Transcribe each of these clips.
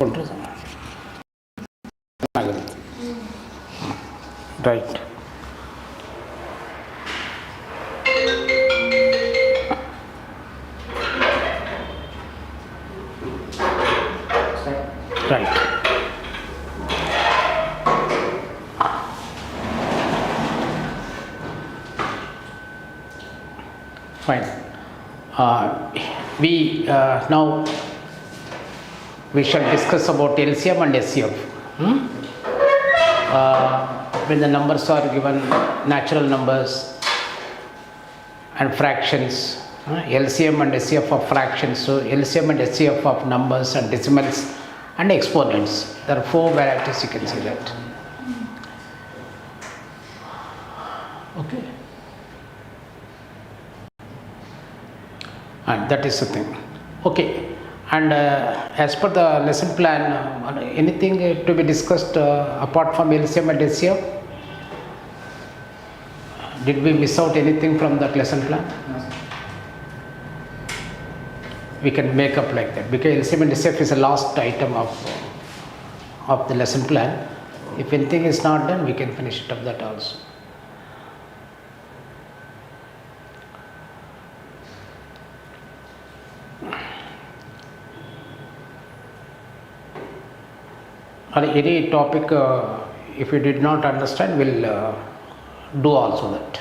Right. Right. Fine. Now we shall discuss about LCM and SCF. When the numbers are given, natural numbers and fractions, LCM and SCF of fractions, so LCM and SCF of numbers and decimals and exponents. There are 4 varieties, you can see that. Okay. And that is the thing. Okay. And as per the lesson plan, anything to be discussed apart from LCM and SCF? Did we miss out anything from that lesson plan? No. We can make up like that, because LCM and SCF is the last item of the lesson plan. If anything is not done, we can finish it up that also. Or any topic, if you did not understand, we'll do also that.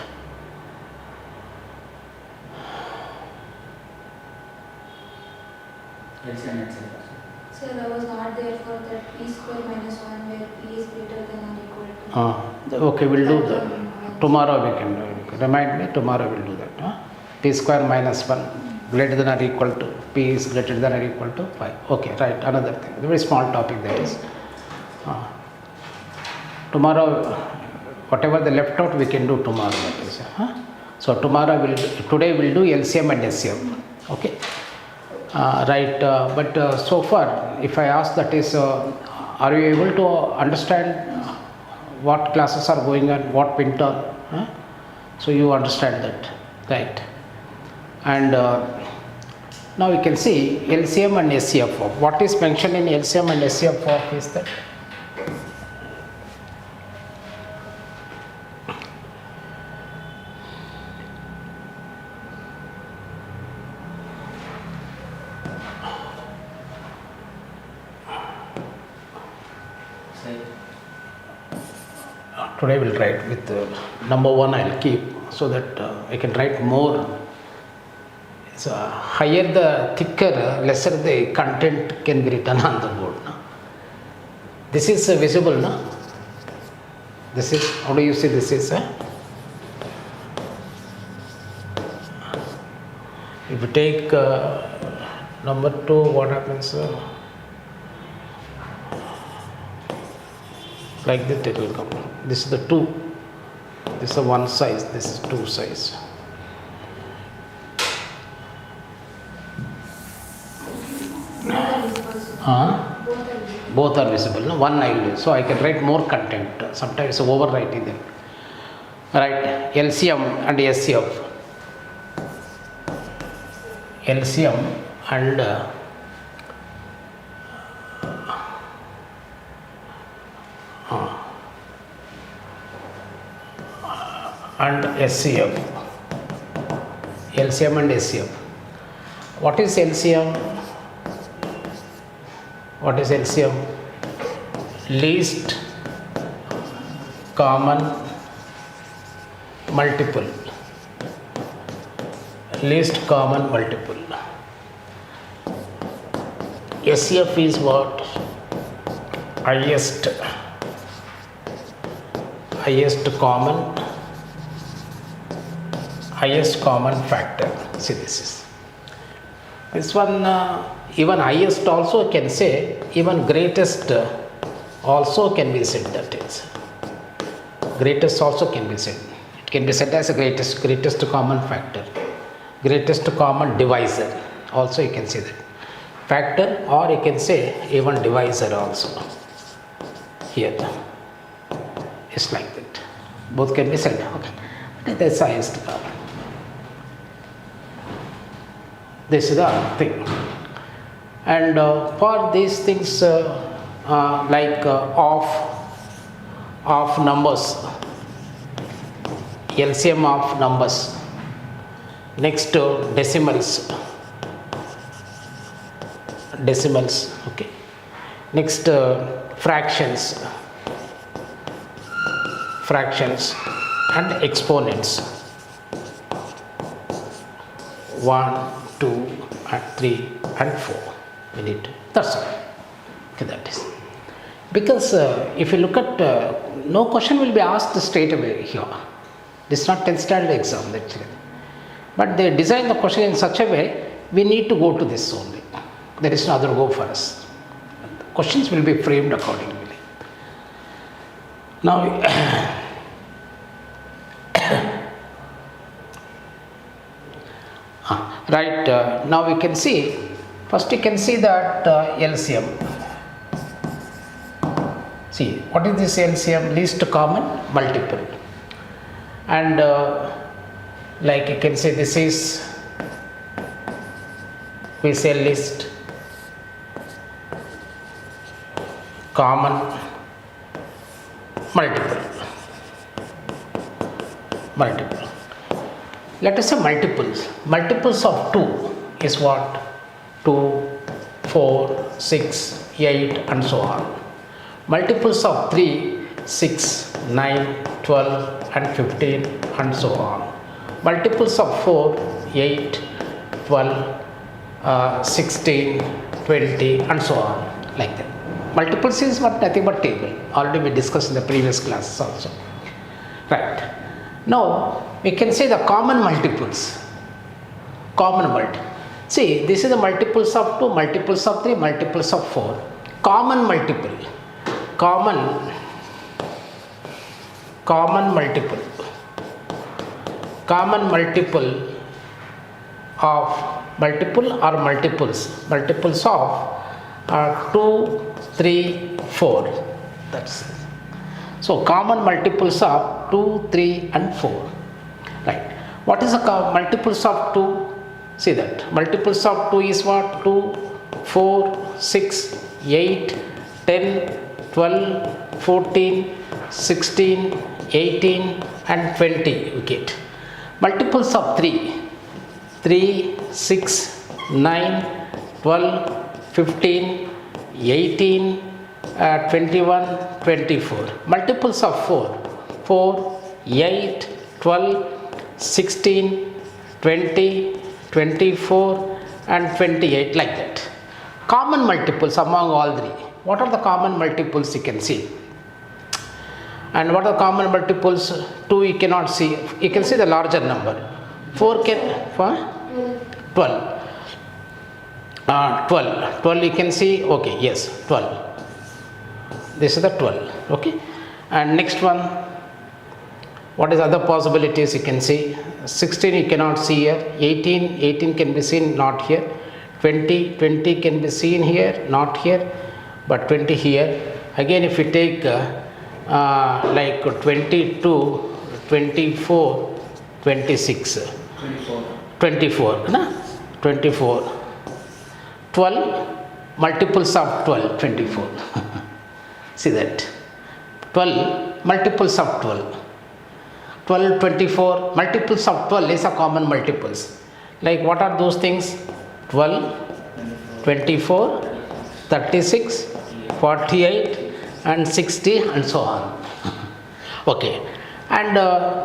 Sir, I was not there for that p square minus 1 where p is greater than or equal to. Okay, we'll do that. Tomorrow we can do. Remind me, tomorrow we'll do that. P square minus 1 greater than or equal to, p is greater than or equal to 5. Okay, right, another thing. A very small topic that is. Tomorrow, whatever the left out, we can do tomorrow. That is, So today we'll do LCM and SCM. Okay. Right. But so far, if I ask, that is, are you able to understand what classes are going on, what went on? So you understand that, right? And now you can see LCM and SCF of. What is mentioned in LCM and SCF of is that today we'll write with number 1 I'll keep, so that I can write more. So higher the thicker, lesser the content can be written on the board. No? This is visible, no? This is, how do you see this is? If you take number 2, what happens? Like that it will come. This is the 2. This is the 1 size. This is 2 size. Both are visible. No? One I will. So I can write more content. Sometimes overwriting them. Right. LCM and SCF. LCM and SCF. LCM and SCF. What is LCM? What is LCM? Least common multiple. Least common multiple. SCF is what? Highest common factor. See, this one, even highest also can say, even greatest also can be said. That is, greatest also can be said. It can be said as a greatest common factor, greatest common divisor. Also you can say that factor, or you can say even divisor also. Here it's like that. Both can be said. Okay, that's highest common. This is the thing. And for these things like of numbers, LCM of numbers, next decimals, okay, next fractions and exponents, 1, 2 and 3 and 4 we need to, that's all. Okay, that is because if you look at no question will be asked straight away here. This is not 10th standard exam actually, but they design the question in such a way we need to go to this only. There is no other go for us. Questions will be framed accordingly. Now right, now we can see, first you can see that LCM. See, what is this LCM? Least common multiple. And like you can say this is, we say least common multiple. Let us say multiples of 2 is what? 2, 4, 6, 8 and so on. Multiples of 3, 6, 9, 12 and 15 and so on. Multiples of 4, 8, 12, 16, 20 and so on, like that. Multiples is what? Nothing but table. Already we discussed in the previous classes also. Right. Now we can say the common multiples. See, this is the multiples of 2, multiples of 3, multiples of 4. Common multiple of multiples of 2, 3, 4. That's it. So common multiples of 2, 3 and 4. Right. What is the multiples of 2? See that multiples of 2 is what? 2, 4, 6, 8, 10, 12, 14, 16, 18 and 20 we get. Multiples of 3, 6, 9, 12, 15, 18, 21, 24. Multiples of 4, 8, 12, 16, 20, 24 and 28, like that. Common multiples among all three. What are the common multiples you can see? And what are common multiples? 2 you cannot see. You can see the larger number. 4 can, 12. 12 you can see, okay, yes, 12. This is the 12, okay. And next one, what is other possibilities you can see? 16 you cannot see here. 18 can be seen, not here. 20 can be seen here, not here, but 20 here. Again, if you take like 22, 24, 26, 24, 12, multiples of 12, 24. See that 12 multiples of 12, 24 multiples of 12 is a common multiples. Like what are those things? 12, 24, 36, 48 and 60 and so on. Okay, and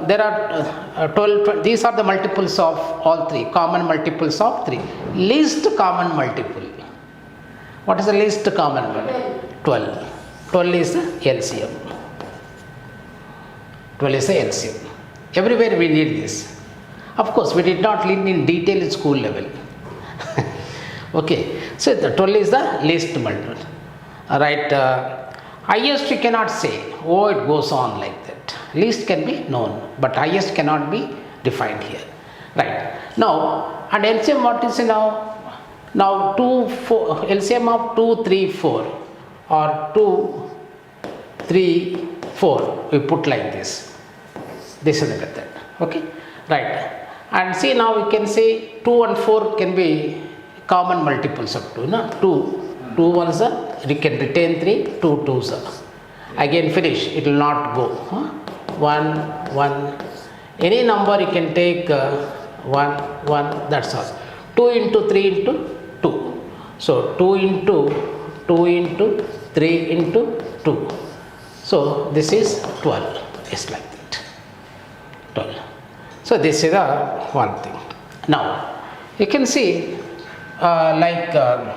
there are 12, these are the multiples of all three, common multiples of 3. Least common multiple. What is the least common one? 12. 12 is the LCM. 12 is the LCM. Everywhere we need this. Of course, we did not learn in detail at school level. Okay, so the 12 is the least multiple. Right, highest you cannot say. Oh, it goes on like that. Least can be known, but highest cannot be defined here. Right. Now, and LCM what is now? Now 2, 4, LCM of 2, 3, 4 or 2, 3, 4 we put like this. This is the method. Okay, right. And see now we can say 2 and 4 can be common multiples of 2, no? 2 ones are, you can retain 3, 2 twos are. Again finish, it will not go. 1, any number you can take 1, that's all. 2 into 3 into 2. So 2 into 3 into 2. So this is 12. It's like that. 12. So this is the one thing. Now you can see LCM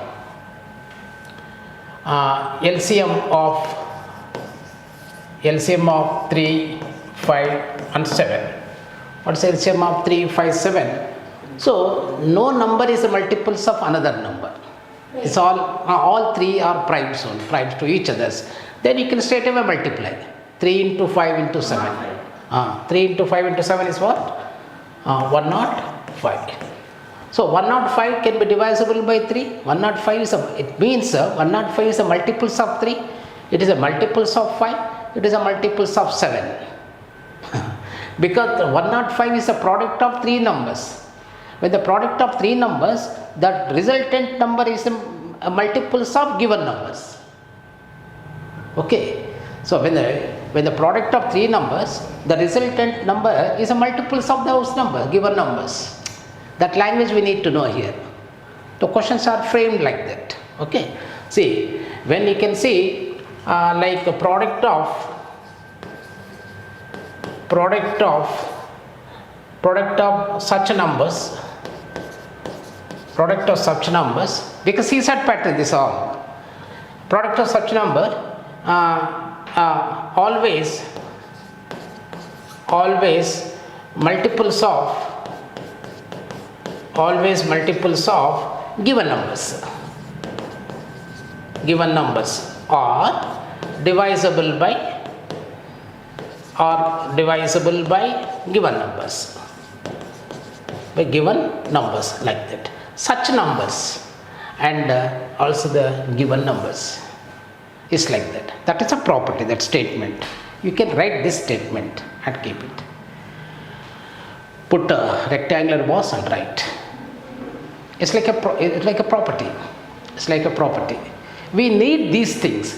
of 3, 5 and 7. What's LCM of 3, 5, 7? So no number is a multiples of another number. It's all three are primes to each others. Then you can straight away multiply. 3 into 5 into 7. 3 into 5 into 7 is what? 105. So 105 can be divisible by 3. 105 is it means 105 is a multiples of 3. It is a multiples of 5. It is a multiples of 7. Because 105 is a product of 3 numbers. When the product of 3 numbers, the resultant number is a multiples of given numbers. Okay. So when the product of 3 numbers, the resultant number is a multiples of those numbers, given numbers. That language we need to know here. The questions are framed like that. Okay. See, when you can see like a product of such numbers, because CSAT pattern this all. Product of such number always multiples of given numbers or divisible by given numbers like that. Such numbers and also the given numbers is like that. That is a property, that statement. You can write this statement and keep it. Put a rectangular box and write. It's like a property. It's like a property. We need these things.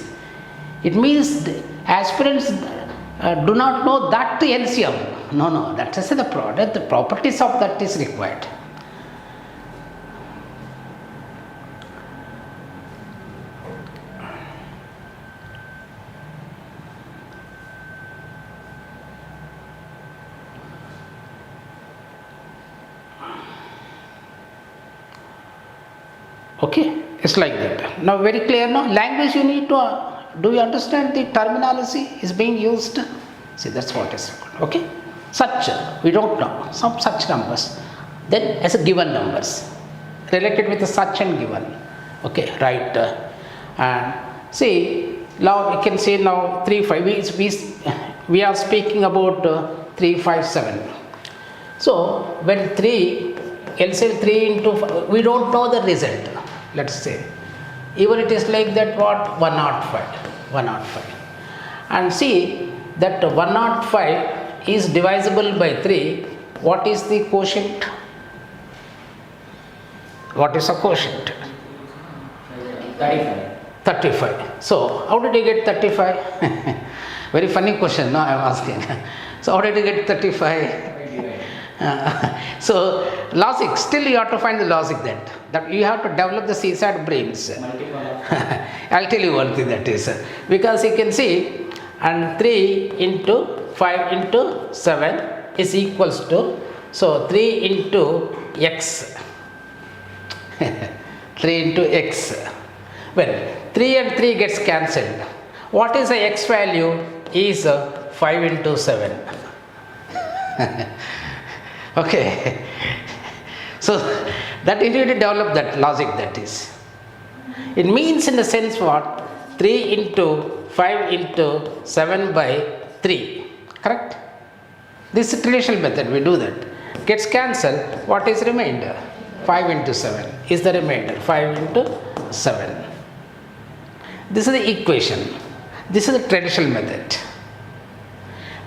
It means aspirants do not know that to LCM. No, that is the product. The properties of that is required. Okay, it's like that. Now very clear now. Language you need to, do you understand the terminology is being used? See, that's what is required. Okay, such, we don't know, some such numbers. Then as a given numbers, related with the such and given. Okay, right. And see, now you can say now 3, 5, we are speaking about 3, 5, 7. So when 3, LCM 3 into 5, we don't know the result. Let's say, even it is like that what? 105. And see that 105 is divisible by 3. What is the quotient? What is a quotient? 35. So how did you get 35? Very funny question, no, I am asking. So how did you get 35? So logic, still you have to find the logic that you have to develop the CSAT brains. I'll tell you one thing that is, because you can see, and 3 into 5 into 7 is equals to, so 3 into x. 3 into x. Well, 3 and 3 gets cancelled. What is the x value? Is 5 into 7. Okay. So that you need to develop that logic, that is. It means in the sense what? 3 into 5 into 7 by 3. Correct? This is traditional method, we do that. Gets cancelled, what is remainder? 5 into 7 is the remainder. 5 into 7. This is the equation. This is the traditional method.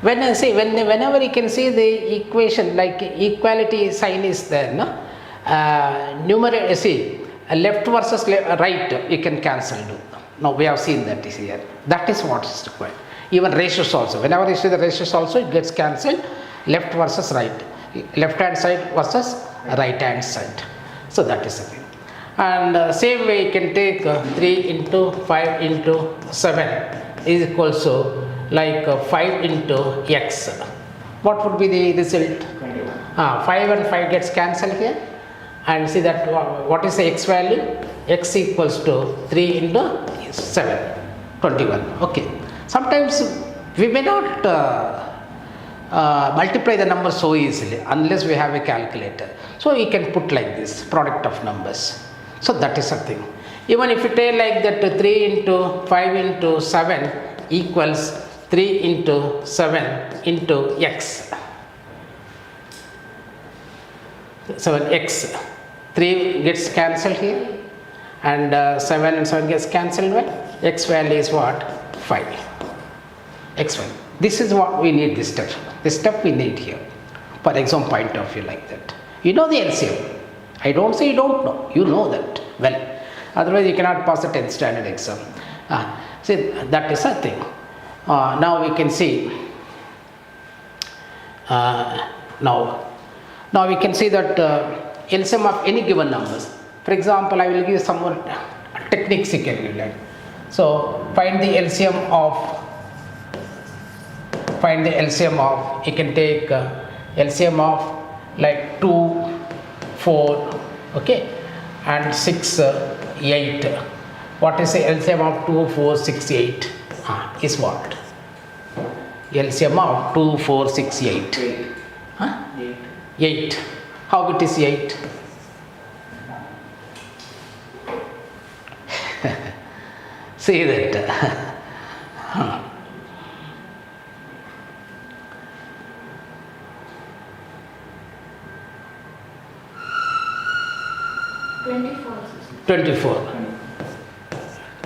When I say, whenever you can see the equation, like equality sign is there, no? Numerator, see, left versus right, you can cancel. Now we have seen that is here. That is what is required. Even ratios also. Whenever you see the ratios also, it gets cancelled. Left versus right. Left hand side versus right hand side. So that is the thing. And same way you can take 3 into 5 into 7 is equals to like 5 into x. What would be the result? 5 and 5 gets cancelled here. And see that what is the x value? X equals to 3 into 7, 21. Okay. Sometimes we may not multiply the numbers so easily unless we have a calculator. So we can put like this, product of numbers. So that is something. Even if you take like that 3 into 5 into 7 equals 3 into 7 into x. 7x. 3 gets cancelled here and 7 and 7 gets cancelled. Well, x value is what? 5. X value. This is what we need, this step. This step we need here for exam point of view like that. You know the LCM. I don't say you don't know. You know that well. Otherwise you cannot pass the 10th standard exam. See, that is a thing. Now we can see. Now we can see that LCM of any given numbers. For example, I will give some more techniques you can give that. So find the LCM of. You can take LCM of like 2, 4, okay, and 6, 8. What is the LCM of 2, 4, 6, 8? Is what? LCM of 2, 4, 6, 8. 8. How it is 8? See that.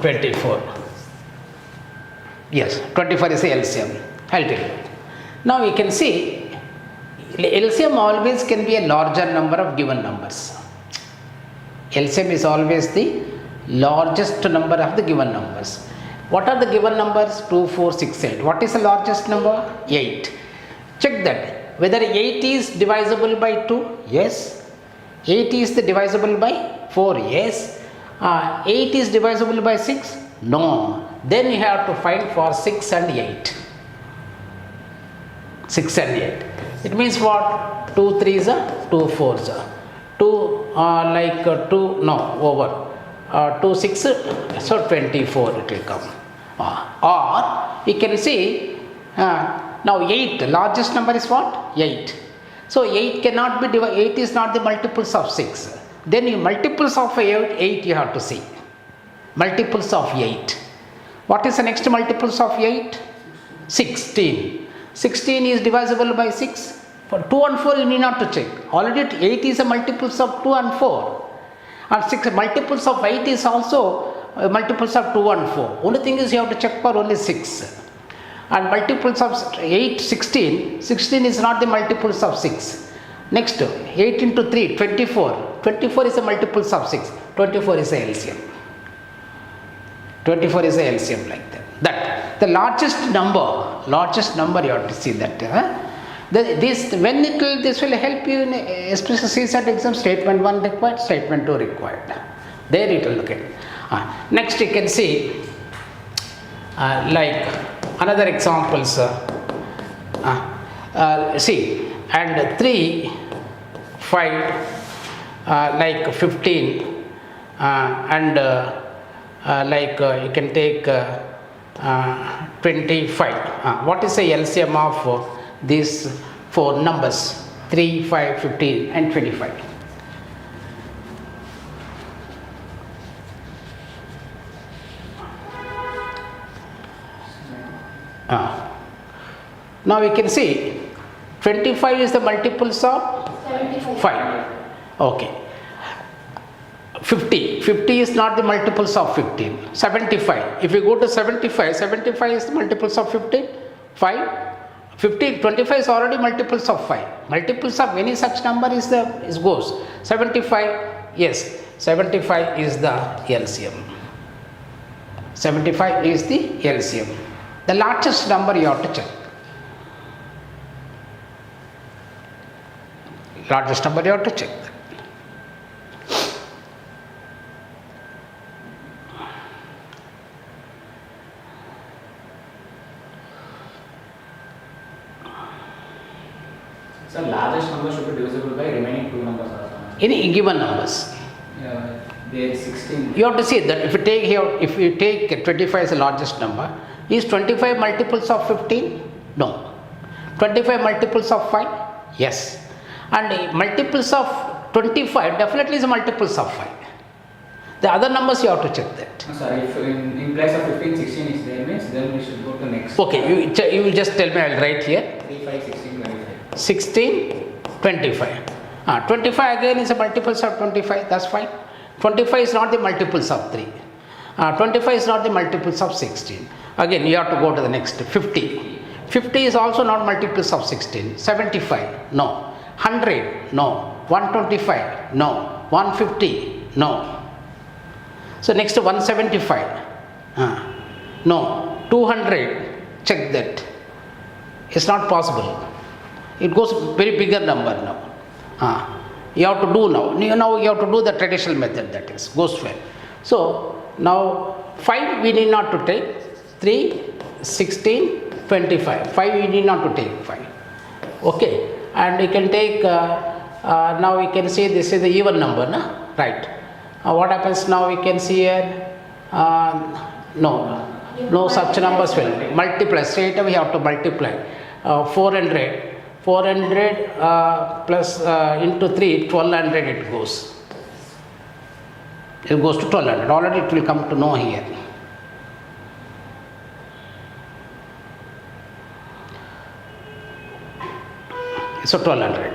24. Yes, 24 is the LCM. I'll tell you. Now we can see LCM always can be a larger number of given numbers. LCM is always the largest number of the given numbers. What are the given numbers? 2, 4, 6, 8. What is the largest number? 8. Check that. Whether 8 is divisible by 2? Yes. 8 is the divisible by 4? Yes. 8 is divisible by 6? No. Then you have to find for 6 and 8. 6 and 8. It means what? 2 3s are 2 4s are 2 2 no over 2 6 so 24 it will come. Or we can see now 8 largest number is what? 8. So 8 cannot be divided. 8 is not the multiples of 6. Then you multiples of 8 you have to see. Multiples of 8. What is the next multiples of 8? 16. 16 is divisible by 6. For 2 and 4 you need not to check. Already 8 is a multiples of 2 and 4. And 6 multiples of 8 is also multiples of 2 and 4. Only thing is you have to check for only 6. And multiples of 8, 16. 16 is not the multiples of 6. Next 8 into 3, 24. 24 is the multiples of 6. 24 is the LCM. 24 is the LCM like that. That the largest number you have to see that. This will help you in especially CSAT exam. Statement 1 required, statement 2 required. There it will look at. Next you can see like another examples. See, and 3, 5, like 15, and like you can take 25. What is the LCM of these 4 numbers? 3, 5, 15 and 25. Now we can see 25 is the multiples of 5. Okay. 50 is not the multiples of 15. 75. If you go to 75 is the multiples of 15. 5. 15, 25 is already multiples of 5. Multiples of any such number is goes. 75 Yes, 75 is the LCM. 75 is the LCM. The largest number you have to check. Largest number you have to check. So largest number should be divisible by remaining two numbers also. Any given numbers. Yeah, there is 16. You have to see that if you take here, if you take 25 as the largest number, is 25 multiples of 15? No. 25 multiples of 5? Yes. And multiples of 25 definitely is multiples of 5. The other numbers you have to check that. Sorry, if in place of 15, 16 is there means then we should go to next. Okay, you will just tell me, I will write here. 3, 5, 16, 25. 16, 25. 25 again is a multiples of 25, that's fine. 25 is not the multiples of 3. 25 is not the multiples of 16. Again, you have to go to the next. 50. 50 is also not multiples of 16. 75, no. 100, no. 125, no. 150, no. So next 175, no. 200, check that. It's not possible. It goes very bigger number now. You have to do now. Now you have to do the traditional method, that is, goes well. So now 5 we need not to take. 3, 16, 25. 5 we need not to take 5. Okay. And you can take, now we can see this is the even number, na? Right. What happens now? We can see here, no such numbers will multiply. Straight away we have to multiply. 400 plus into 3, 1200 it goes. It goes to 1200. Already it will come to know here. So 1200.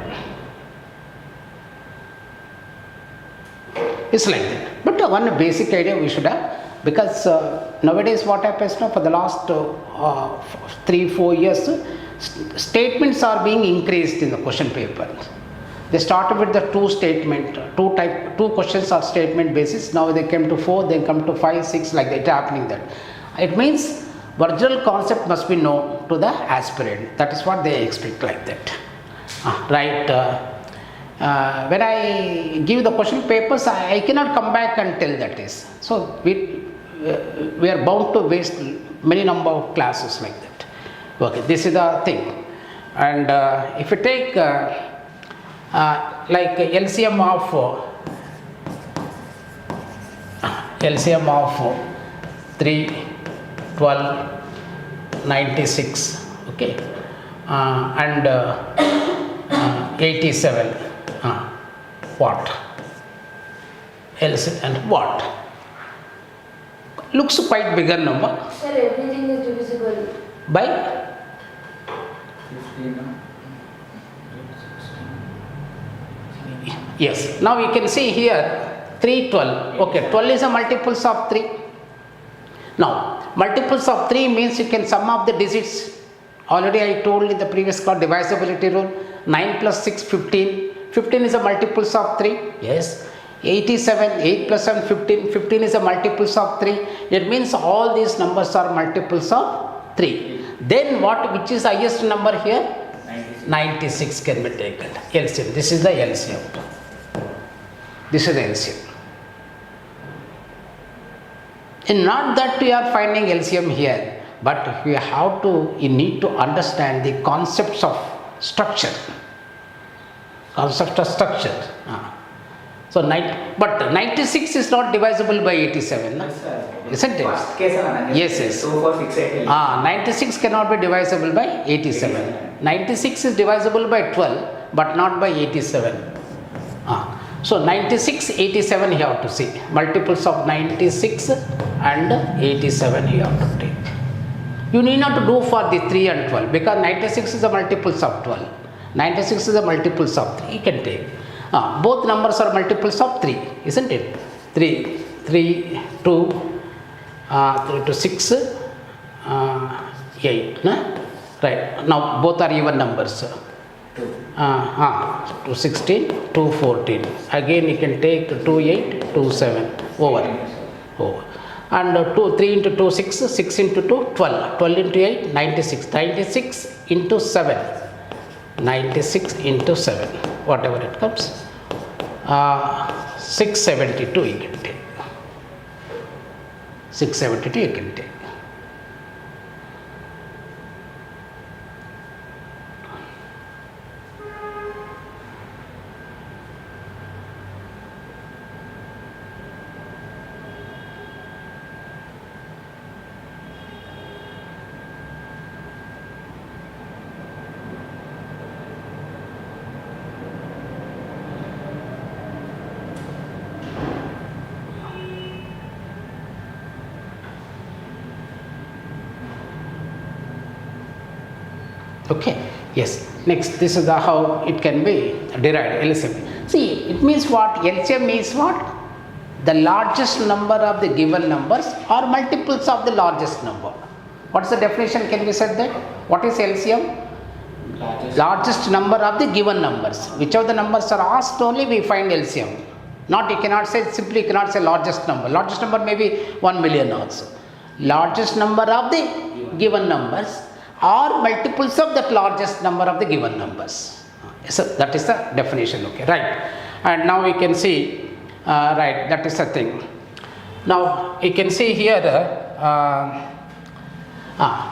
It's like that. But one basic idea we should have, because nowadays what happens now, for the last 3-4 years, statements are being increased in the question paper. They started with the two questions are statement basis. Now they came to 4, they come to 5, 6, like that, happening that. It means original concept must be known to the aspirant. That is what they expect, like that. Right. When I give the question papers, I cannot come back and tell that is. So we are bound to waste many number of classes like that. Okay, this is the thing. And if you take like LCM of 3, 12, 96, okay, and 87, what? LCM and what? Looks quite bigger number. Sir, everything is divisible. By? 15, Yes. Now you can see here 3, 12. Okay, 12 is a multiples of 3. Now, multiples of 3 means you can sum up the digits. Already I told in the previous class divisibility rule. 9 plus 6, 15. 15 is a multiples of 3. Yes. 87, 8 plus 7, 15. 15 is a multiples of 3. It means all these numbers are multiples of 3. Then what? Which is the highest number here? 96 can be taken. LCM. This is the LCM. This is the LCM. And not that we are finding LCM here, but we have to, you need to understand the concepts of structure. Concept of structure. So, but 96 is not divisible by 87, no? Isn't it? First case, Yes. 2, 4, 6, 8. 96 cannot be divisible by 87. 96 is divisible by 12, but not by 87. So 96, 87 you have to see. Multiples of 96 and 87 you have to take. You need not to do for the 3 and 12, because 96 is the multiples of 12. 96 is the multiples of 3. You can take. Both numbers are multiples of 3, isn't it? 3, 2, 3 to 6, 8. Right. Now both are even numbers. 2 16, 2 14. Again you can take 2 8, 2 7 over. And 3 into 2 6, 6 into 2 12, 12 into 8 96, 96 into 7, 96 into 7, whatever it comes, 672 you can take, 672 you can take. Okay, yes. Next, this is the how it can be derived, LCM. See, it means what? LCM means what? The largest number of the given numbers or multiples of the largest number. What's the definition? Can we say that? What is LCM? Largest number of the given numbers. Whichever the numbers are asked, only we find LCM. Not, you cannot say, simply you cannot say largest number. Largest number may be 1 million also. Largest number of the given numbers or multiples of that largest number of the given numbers. So that is the definition. Okay, right. And now we can see, right, that is the thing. Now you can see here,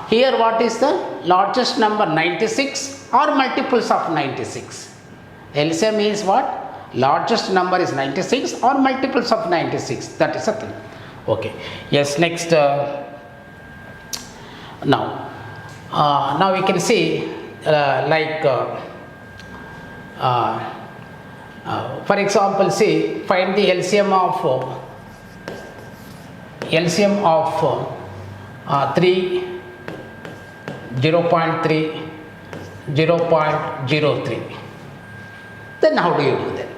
here what is the largest number? 96 or multiples of 96. LCM is what? Largest number is 96 or multiples of 96. That is the thing. Okay. Yes. Next. Now we can see for example, see, find the LCM of 3, 0.3, 0.03. Then how do you do that?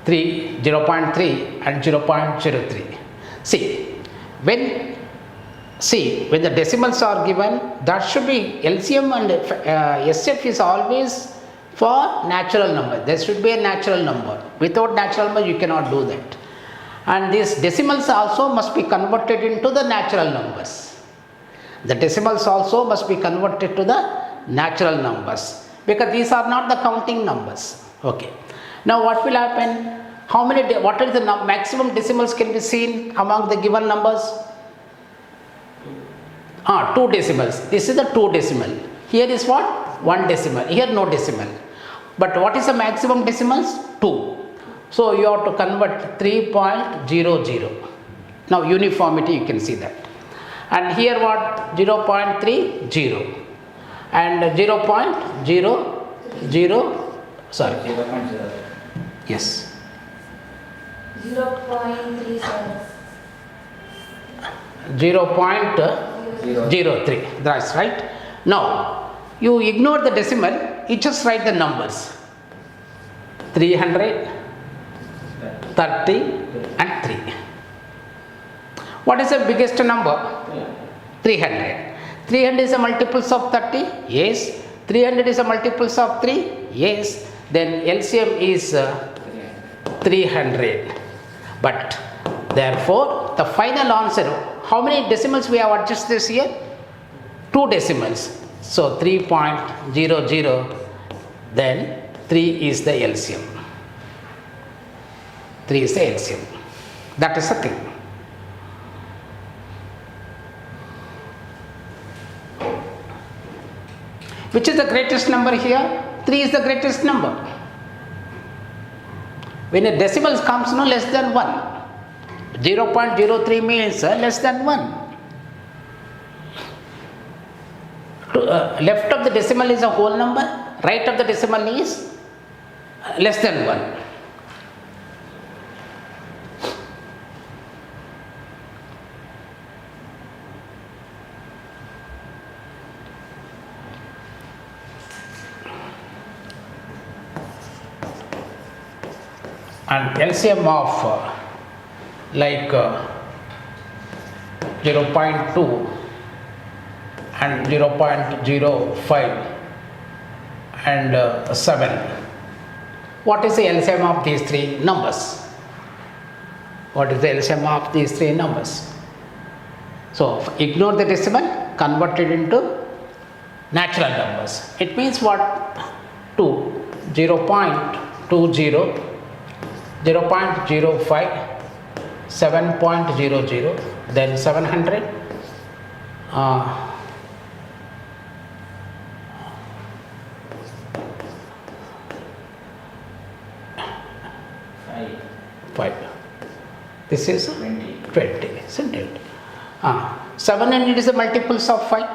3, 0.3 and 0.03. See, when the decimals are given, that should be LCM and SF is always for natural number. There should be a natural number. Without natural number, you cannot do that. And these decimals also must be converted into the natural numbers. The decimals also must be converted to the natural numbers, because these are not the counting numbers. Okay. Now what will happen? What are the maximum decimals can be seen among the given numbers? 2 decimals. This is the 2 decimal. Here is what? 1 decimal. Here no decimal. But what is the maximum decimals? 2. So you have to convert 3.00. Now uniformity, you can see that. And here what? 0.30 and 0.00. Sorry. 0.0. Yes. 0.37. 0.03. That's right. Now you ignore the decimal, you just write the numbers. 300, 30 and 3. What is the biggest number? 300. 300 is a multiples of 30? Yes. 300 is a multiples of 3? Yes. Then LCM is 300. But therefore, the final answer, how many decimals we have adjusted this here? 2 decimals. So 3.00, then 3 is the LCM. 3 is the LCM. That is the thing. Which is the greatest number here? 3 is the greatest number. When a decimal comes no less than 1, 0.03 means less than 1. Left of the decimal is a whole number, right of the decimal is less than 1. And LCM of 0.2 and 0.05 and 7. What is the LCM of these three numbers? What is the LCM of these three numbers? So ignore the decimal, convert it into natural numbers. It means what? 2, 0.20, 0.05, 7.00, then 700, 5. This is 20, isn't it? 700 is the multiples of 5.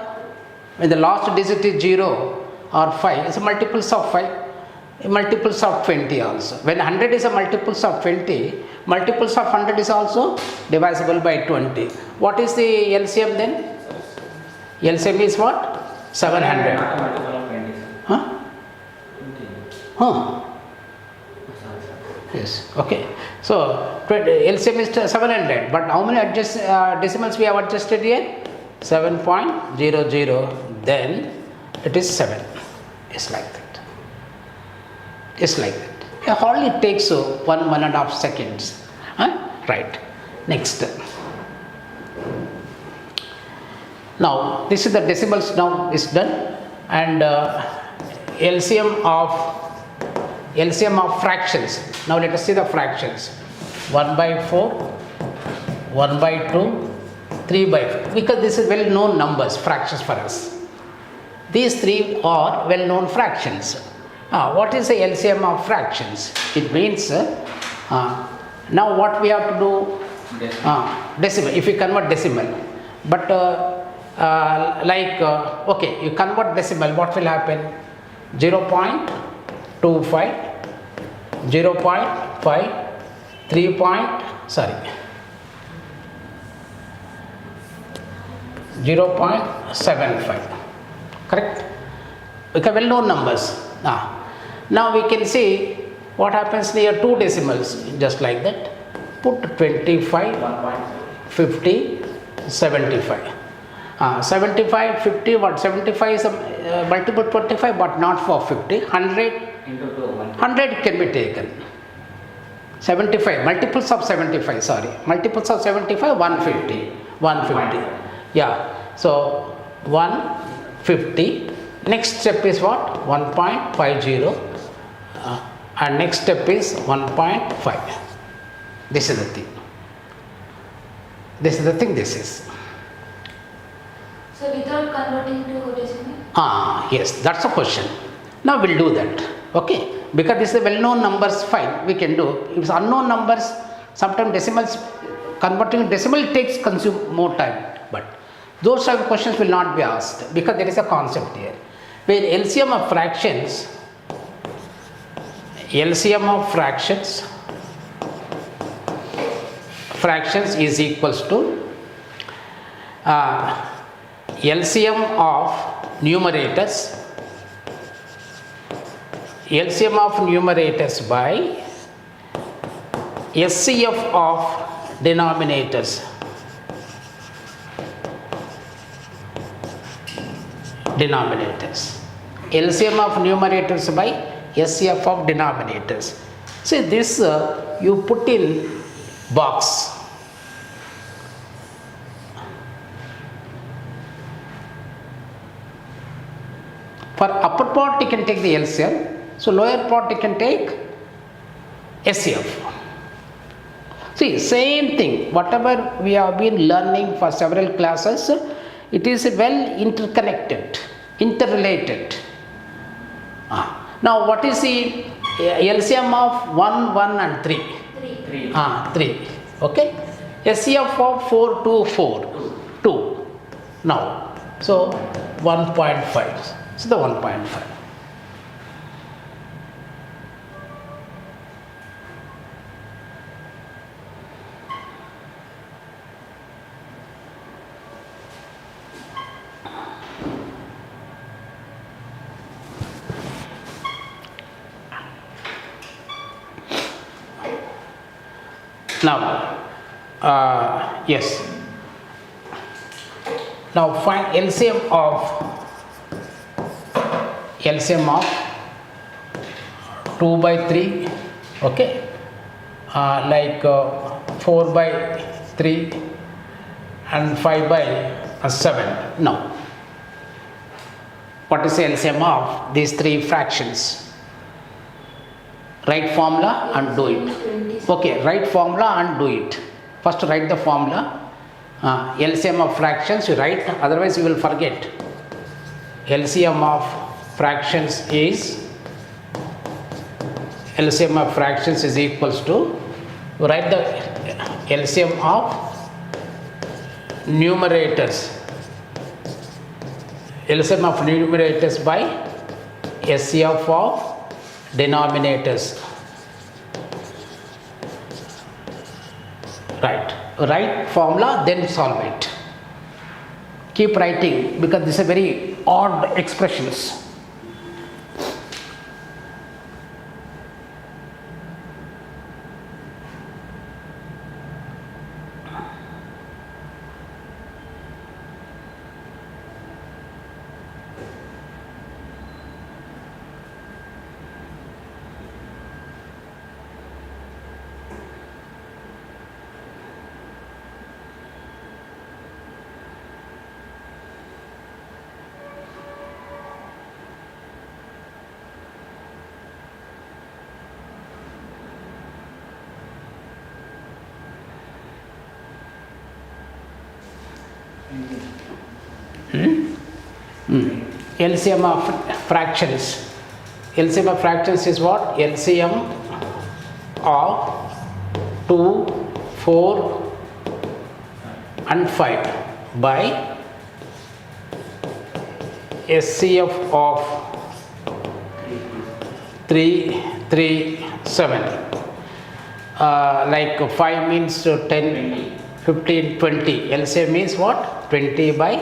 When the last digit is 0 or 5, it's a multiples of 5, multiples of 20 also. When 100 is a multiples of 20, multiples of 100 is also divisible by 20. What is the LCM then? LCM is what? 700. Not a multiple of 20. Huh? Huh. Yes, okay. So LCM is 700, but how many decimals we have adjusted here? 7.00, then it is 7. It's like that. It's like that. It hardly takes 1.5 seconds. Huh? Right. Next. Now this is the decimals now is done, and LCM of fractions. Now let us see the fractions. 1/4, 1/2, 3/4. Because this is well known numbers, fractions for us. These three are well known fractions. What is the LCM of fractions? It means now what we have to do? Decimal. If you convert decimal, but okay, you convert decimal, what will happen? 0.25, 0.5, 0.75. Correct? Because well known numbers. Now we can see what happens near two decimals, just like that. Put 25, 50, 75. 75, 50, what? 75 is a multiple 25, but not for 50. 100 can be taken. 75, multiples of 75, sorry. Multiples of 75, 150. 150. Yeah. So 150. Next step is what? 1.50. And next step is 1.5. This is the thing. This is the thing, this is. So without converting to decimal? Yes, that's a question. Now we'll do that. Okay. Because this is well known numbers, fine, we can do. If it's unknown numbers, sometimes decimals, converting decimal consume more time. But those type of questions will not be asked because there is a concept here. Where LCM of fractions is equals to LCM of numerators by SCF of denominators. LCM of numerators by SCF of denominators. See this you put in box. For upper part you can take the LCM, so lower part you can take SCF. See, same thing, whatever we have been learning for several classes, it is well interrelated. Now what is the LCM of 1, 1 and 3? 3. Okay. SCF of 4, 2, 4. 2. Now, so 1.5. So the 1.5. Now, yes. Now find LCM of 2 by 3, okay, like 4 by 3 and 5 by 7. Now, what is the LCM of these three fractions? Write formula and do it. Okay, write formula and do it. First write the formula. LCM of fractions you write, otherwise you will forget. LCM of fractions is equals to, you write the LCM of numerators. LCM of numerators by SCF of denominators. Write formula, then solve it. Keep writing because these are very odd expressions. LCM of fractions. LCM of fractions is what? LCM of 2, 4 and 5 by SCF of 3, 3, 7. Like 5 means 10, 15, 20. LCM means what? 20 by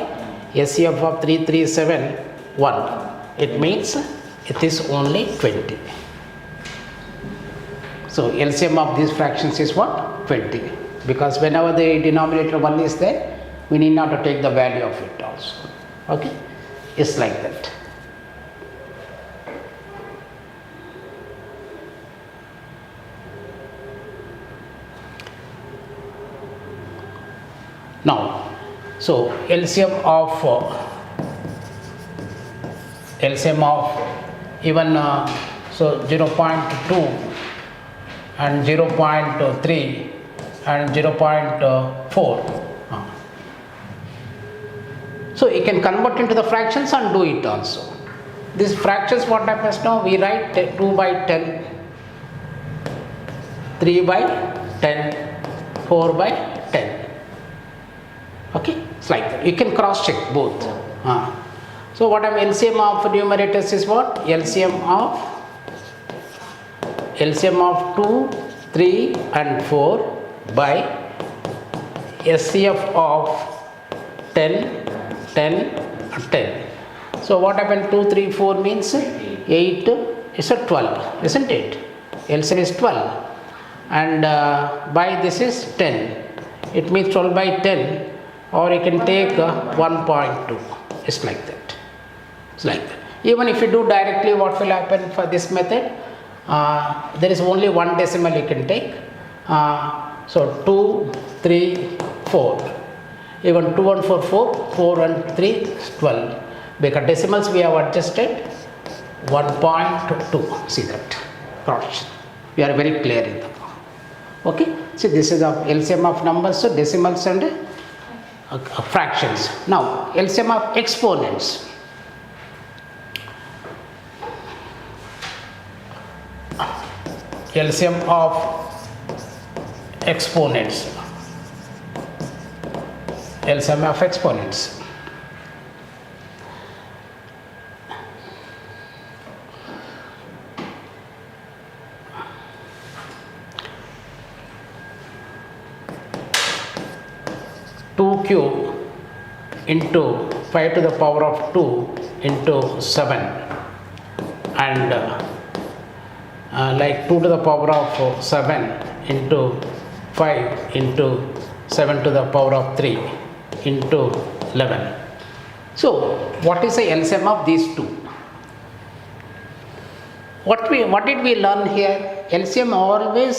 SCF of 3, 3, 7, 1. It means it is only 20. So LCM of these fractions is what? 20. Because whenever the denominator 1 is there, we need not to take the value of it also. Okay? It's like that. Now, so LCM of even so 0.2 and 0.3 and 0.4. So you can convert into the fractions and do it also. These fractions, what happens now? We write 2 by 10, 3 by 10, 4 by 10. Okay, it's like that. You can cross check both. So what LCM of numerators is what? LCM of 2, 3 and 4 by SCF of 10, 10, 10. So what happened? 2, 3, 4 means 8 is a 12, isn't it? LCM is 12 and by this is 10. It means 12 by 10, or you can take 1.2. It's like that. It's like that. Even if you do directly, what will happen for this method? There is only one decimal you can take. So 2, 3, 4. Even 2 and 4, 4, 4 and 3, 12. Because decimals we have adjusted 1.2. See that. Cross. We are very clear in that. Okay. See, this is of LCM of numbers, so decimals and fractions. Now, LCM of exponents. LCM of exponents. LCM of exponents. Two cube into 5 to the power of 2 into 7 and like 2 to the power of 7 into 5 into 7 to the power of 3 into 11. So, what is the LCM of these two? What did we learn here? LCM always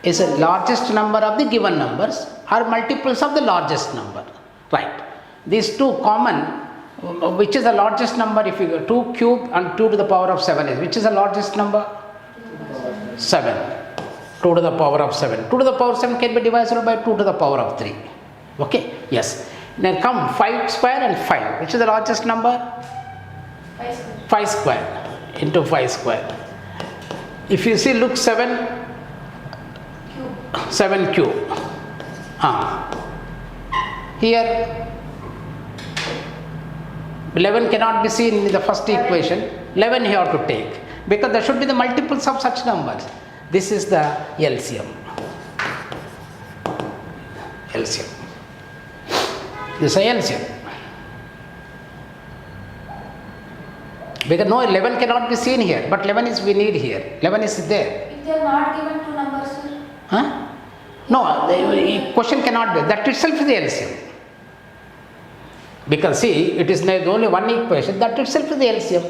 is the largest number of the given numbers or multiples of the largest number. Right. These two common, which is the largest number? If you go 2 cube and 2 to the power of 7 is, which is the largest number? 7. 2 to the power of 7. 2 to the power of 7 can be divisible by 2 to the power of 3. Okay? Yes. Then come 5 square and 5. Which is the largest number? 5 square. 5 square into 5 square. If you see, look, 7 cube. Here 11 cannot be seen in the first equation. 11 you have to take because there should be the multiples of such numbers. This is the LCM. This is a LCM. Because no 11 cannot be seen here, but 11 is we need here. 11 is there. If they are not given two numbers, sir? Huh? No, the question cannot be. That itself is the LCM. Because see, it is only one equation. That itself is the LCM.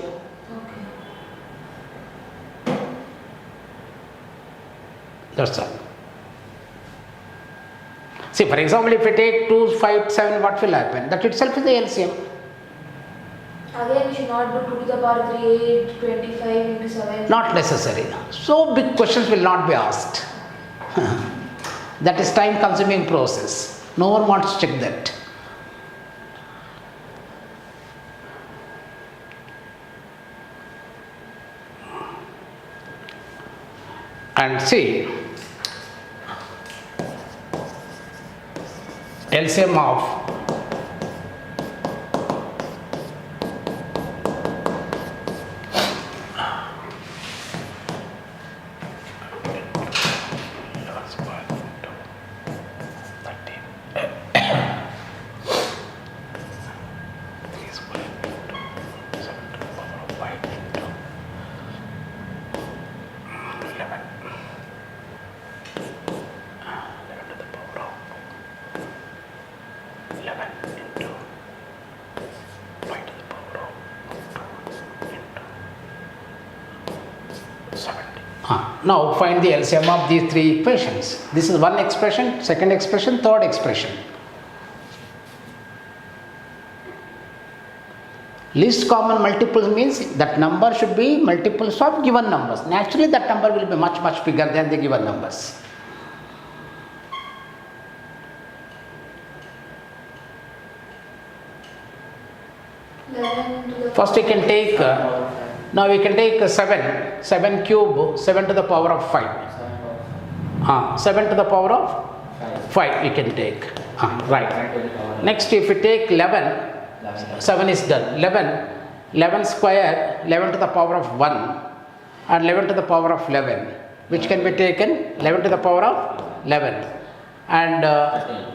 Okay. That's all. See, for example, if we take 2, 5, 7, what will happen? That itself is the LCM. Again, we should not do 2 to the power 3, 8, 25 into 7. Not necessary. So big questions will not be asked. That is time consuming process. No one wants to check that. And see, LCM of now find the LCM of these three equations. This is one expression, second expression, third expression. Least common multiples means that number should be multiples of given numbers. Naturally, that number will be much bigger than the given numbers. First we can take, now we can take 7 cube, 7 to the power of 5. 7 to the power of 5 we can take. Right. Next if we take 11, 7 is done. 11 square, 11 to the power of 1 and 11 to the power of 11, which can be taken 11 to the power of 11 and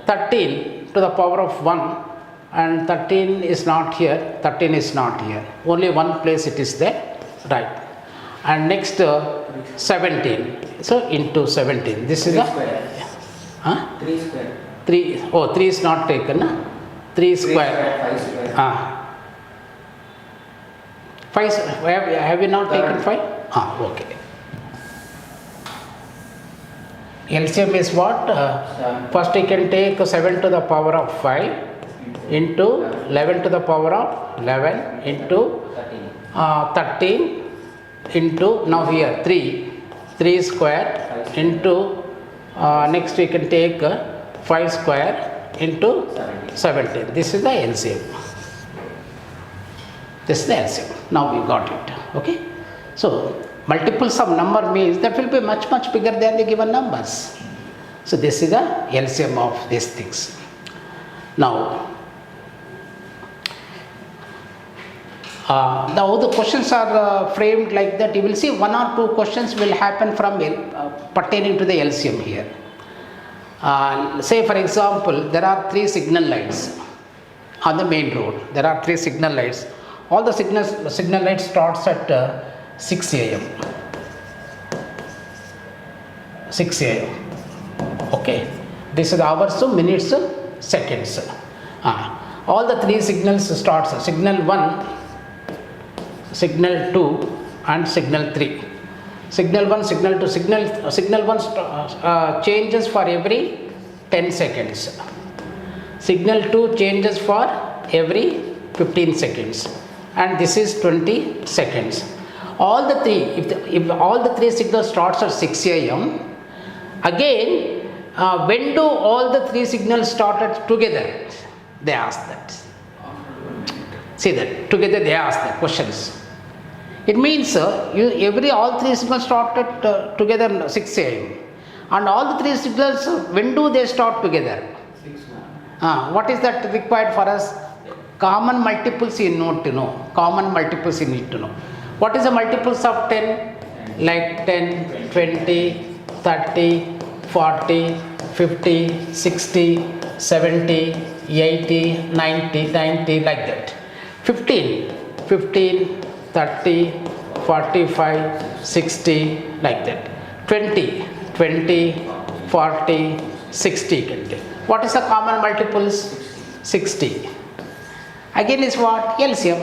13 to the power of 1. And 13 is not here, 13 is not here, only one place it is there, right. And next 17, so into 17, this is the 3 square. 3 is not taken, 3 square, 5, have you not taken 5? Okay. LCM is what? First you can take 7 to the power of 5 into 11 to the power of 11 into 13 into, now here 3 square into, next we can take 5 square into 17. This is the LCM. This is the LCM. Now we got it. Okay. So multiples of number means that will be much bigger than the given numbers. So this is the LCM of these things. Now now the questions are framed like that. You will see 1 or 2 questions will happen from pertaining to the LCM here. Say for example, there are 3 signal lights on the main road. There are 3 signal lights. All the signal lights starts at 6 a.m. 6 a.m. Okay. This is hours, so minutes, seconds. All the three signals starts, signal 1, signal 2 and signal 3. Signal 1, signal 2, signal 1 changes for every 10 seconds. Signal 2 changes for every 15 seconds, and this is 20 seconds. All the three, if all the three signals starts at 6 a.m. again, when do all the three signals started together? They ask that. See that together they ask the questions. It means all three signals started together 6 a.m. and all the three signals, when do they start together? 6 What is that required for us? Common multiples you need to know. Common multiples you need to know. What is the multiples of 10? Like 10, 20, 30, 40, 50, 60, 70, 80, 90, like that. 15, 30, 45, 60, like that. 20, 40, 60. What is the common multiples? 60. Again is what? LCM.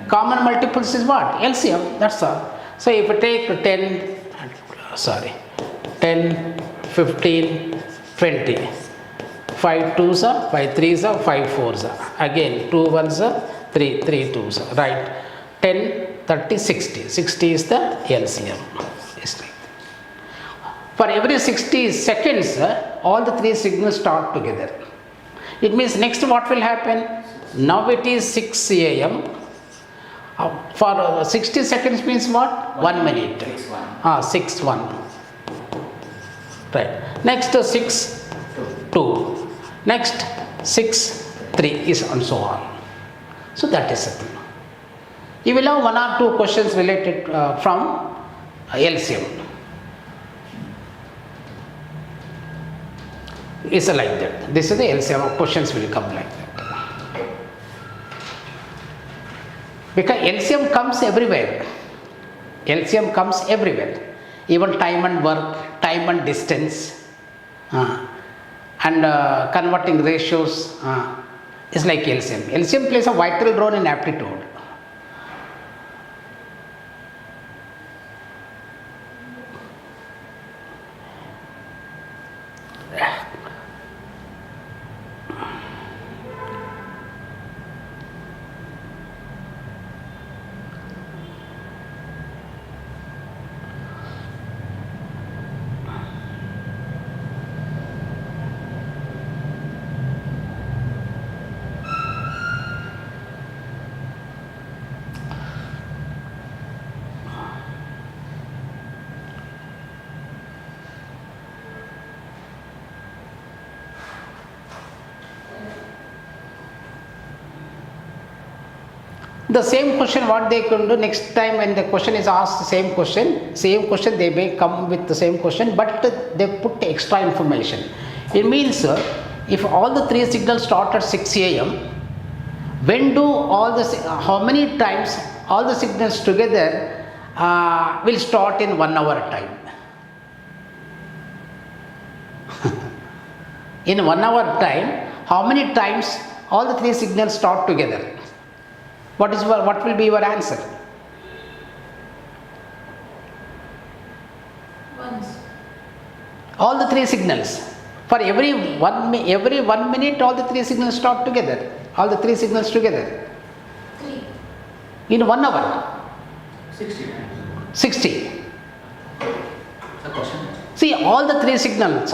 Common multiples is what? LCM. That's all. So if you take 10, 15, 20. 5 2s are, 5 3s are, 5 4s are. Again 2 1s are, 3 2s are. Right. 10, 30, 60. 60 is the LCM. It's like that. For every 60 seconds, all the three signals start together. It means next what will happen? Now it is 6 a.m. For 60 seconds means what? 1 minute. 6 1. Right. Next 6 2. Next 6 3 is and so on. So that is the thing. You will have 1 or 2 questions related from LCM. It's like that. This is the LCM. Questions will come like that. Because LCM comes everywhere. LCM comes everywhere. Even time and work, time and distance, and converting ratios is like LCM. LCM plays a vital role in aptitude. The same question what they can do next time when the question is asked, the same question they may come with the same question, but they put extra information. It means if all the three signals start at 6 a.m. when do how many times all the signals together will start in 1 hour time? In 1 hour time, how many times all the three signals start together? What will be your answer? Once. All the three signals. For every 1 minute, all the three signals start together. All the three signals together. 3. In 1 hour. 60. 60. The question. See, all the three signals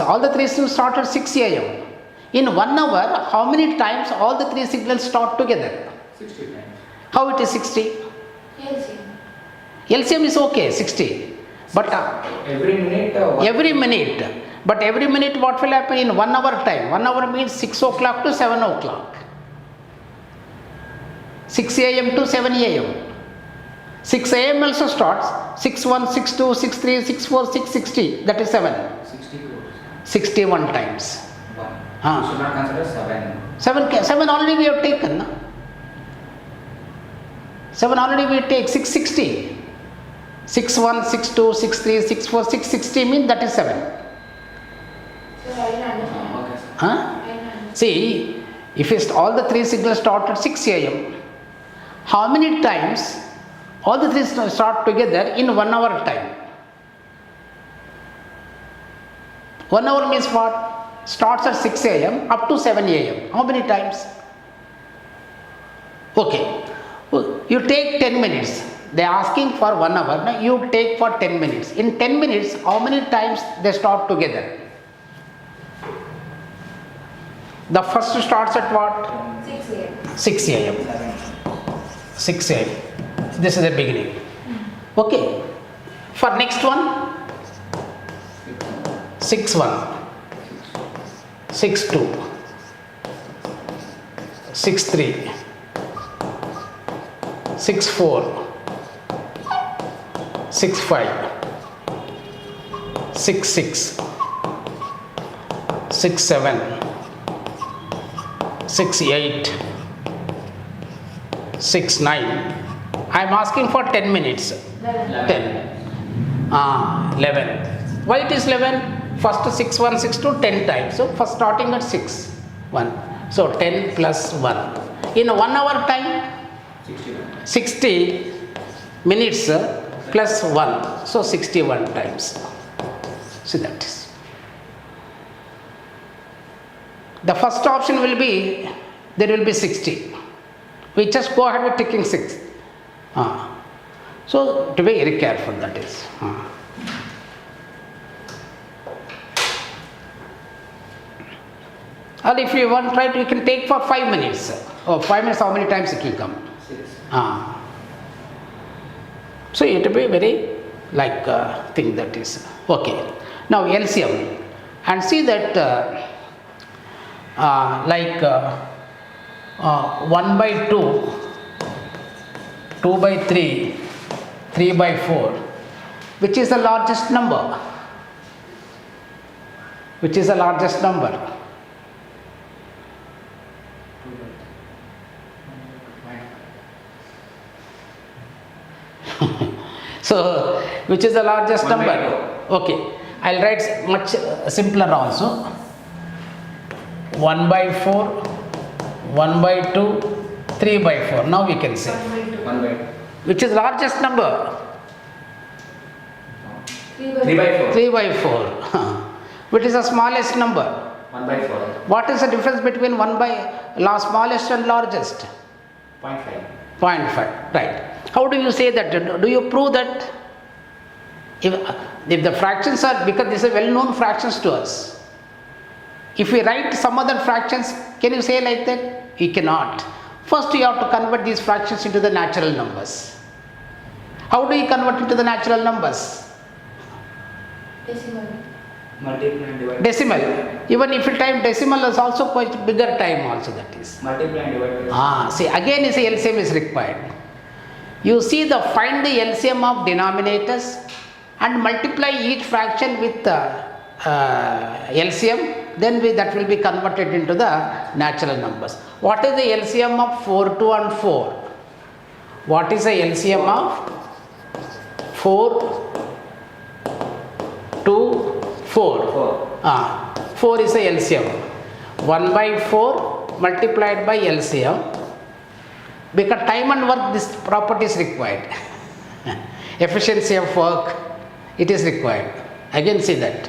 start at 6 a.m. In 1 hour, how many times all the three signals start together? 60 times. How it is 60? LCM. LCM is okay, 60. But Every minute. every minute. But every minute what will happen in 1 hour time? 1 hour means 6 o'clock to 7 o'clock. 6 a.m. to 7 a.m. 6 a.m. also starts 6 1, 6 2, 6 3, 6 4, 6 60. That is 7. 61 times. 1. You should not consider 7. 7 already we have taken. No? 7 already we take 660. 6 1, 6 2, 6 3, 6 4, 660 means that is 7. Sir, I didn't understand. Okay, sir. Huh? I know. See, if it's all the three signals start at 6 a.m., how many times all the three start together in 1 hour time? 1 hour means what? Starts at 6 a.m. up to 7 a.m. How many times? Okay. You take 10 minutes. They are asking for 1 hour. Now you take for 10 minutes. In 10 minutes, how many times they start together? The first starts at what? 6 a.m. 6 a.m. 6 a.m. This is the beginning. Okay. For next one, 6-1, 6-2, 6-3, 6-4, 6-5, 6-6, 6-7, 6-8, 6-9. I am asking for 10 minutes. 11. 10. 11. Why it is 11? First 6-1, 6-2, 10 times. So first starting at 6-1. So 10 plus 1. In 1 hour time, 61. 60 minutes plus 1. So 61 times. See that is. The first option will be, there will be 60. We just go ahead with ticking 6. So to be very careful, that is. Or if you want, try to, you can take for 5 minutes. Oh, 5 minutes, how many times it will come? 6. So it will be very like thing that is. Okay. Now LCM. And see that 1 by 2, 2 by 3, 3 by 4, which is the largest number? Which is the largest number? So, which is the largest 1 by number? Okay, I'll write much simpler also. 1 by 4, 1 by 2, 3 by 4. Now we can say. 1 by Which is largest number? 3 by 4. 3 by 4. Which is the smallest number? 1 by 4. What is the difference between 1 by smallest and largest? 0.5. 0.5. Right. How do you say that? Do you prove that? If the fractions are, because these are well known fractions to us. If we write some other fractions, can you say like that? You cannot. First you have to convert these fractions into the natural numbers. How do you convert into the natural numbers? Decimal. Multiply and divide. Decimal. Even if you time decimal is also quite bigger time also, that is. Multiply and divide. See, again is LCM is required. You see find the LCM of denominators and multiply each fraction with LCM, then that will be converted into the natural numbers. What is the LCM of 4, 2 and 4? What is the LCM of 4, 2, 4? 4 is the LCM. 1 by 4 multiplied by LCM. Because time and work, this property is required. Efficiency of work, it is required. Again see that.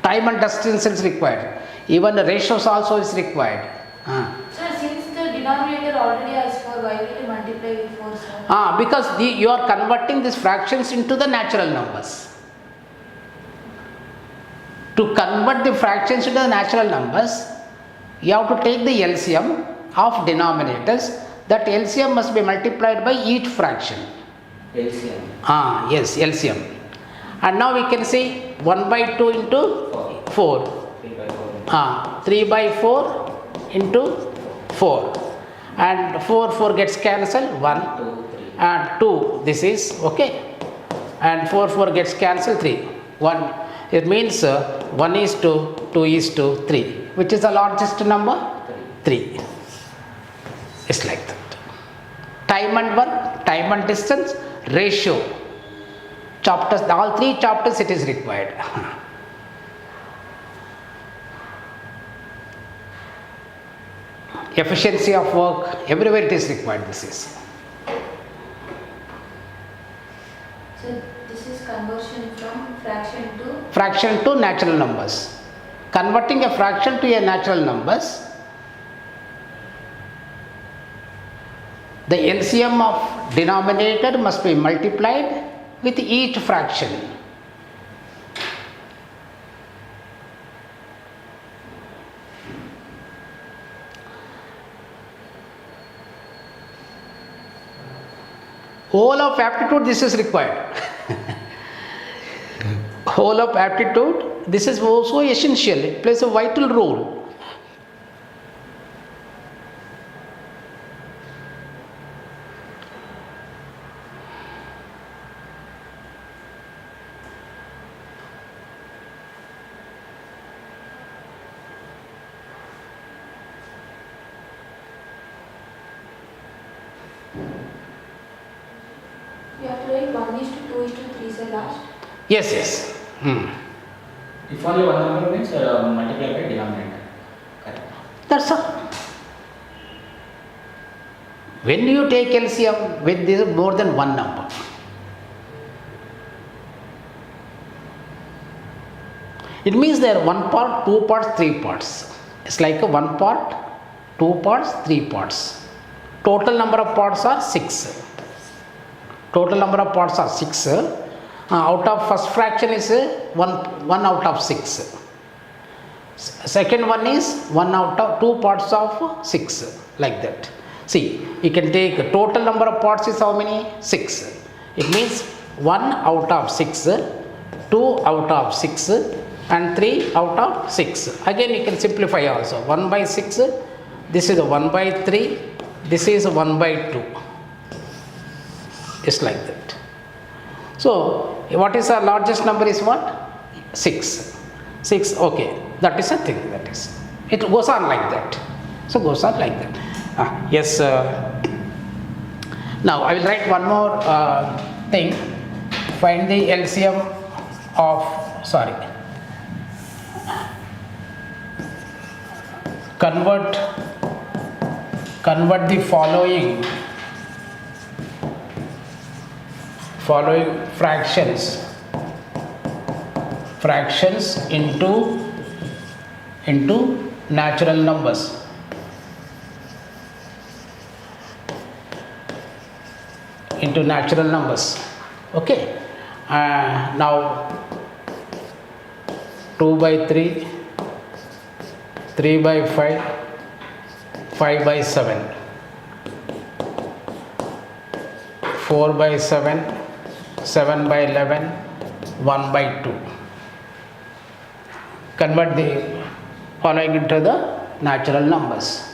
Time and distance is required. Even the ratios also is required. Sir, since the denominator already has 4, why will you multiply with 4, sir? Because you are converting these fractions into the natural numbers. To convert the fractions into the natural numbers, you have to take the LCM of denominators. That LCM must be multiplied by each fraction. LCM. Yes, LCM. And now we can say 1 by 2 into 4. 3 by 4. 3 by 4 into 4. And 4 gets cancelled. 1 2, 3. and 2. This is okay. And 4 gets cancelled. 3. 1. It means 1 is to 2 is to 3. Which is the largest number? 3. It's like that. Time and work, time and distance, ratio. Chapters, all 3 chapters it is required. efficiency of work, everywhere it is required. This is. So this is conversion from fraction Fraction to natural numbers. Converting a fraction to a natural numbers, the LCM of denominator must be multiplied with each fraction. Whole of aptitude, this is required. Whole of aptitude, this is also essential. It plays a vital role. You have to write 1:2:3 is the last. Yes, yes. If only one number means multiply by denominator. Correct. That's all. When you take LCM with this more than one number, it means there are one part, two parts, three parts. It's like a one part, two parts, three parts. Total number of parts are 6. Total number of parts are 6. Out of first fraction is 1 out of 6. Second one is 1 out of 2 parts of 6, like that. See, you can take total number of parts is how many? 6. It means 1 out of 6, 2 out of 6 and 3 out of 6. Again you can simplify also. 1 by 6, this is 1 by 3, this is 1 by 2. It's like that. So, what is the largest number is what? 6. 6, okay. That is a thing, that is. It goes on like that. So, goes on like that. Yes. Now, I will write one more thing. Find the LCM of, convert the following fractions into natural numbers. Okay. Now 2 by 3, 3 by 5, 5 by 7, 4 by 7, 7 by 11, 1 by 2. Convert the following into the natural numbers.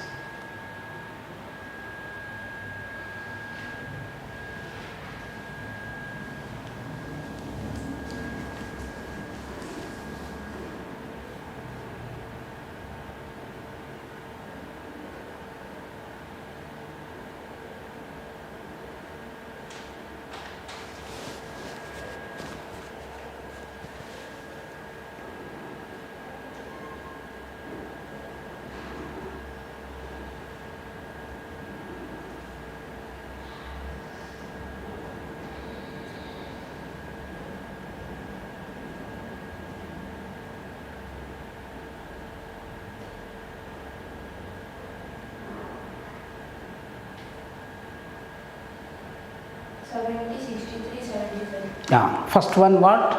First one what?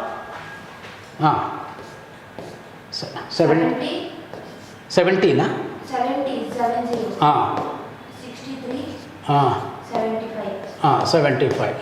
70. 70 na? 70, 70. 63, 75. 75.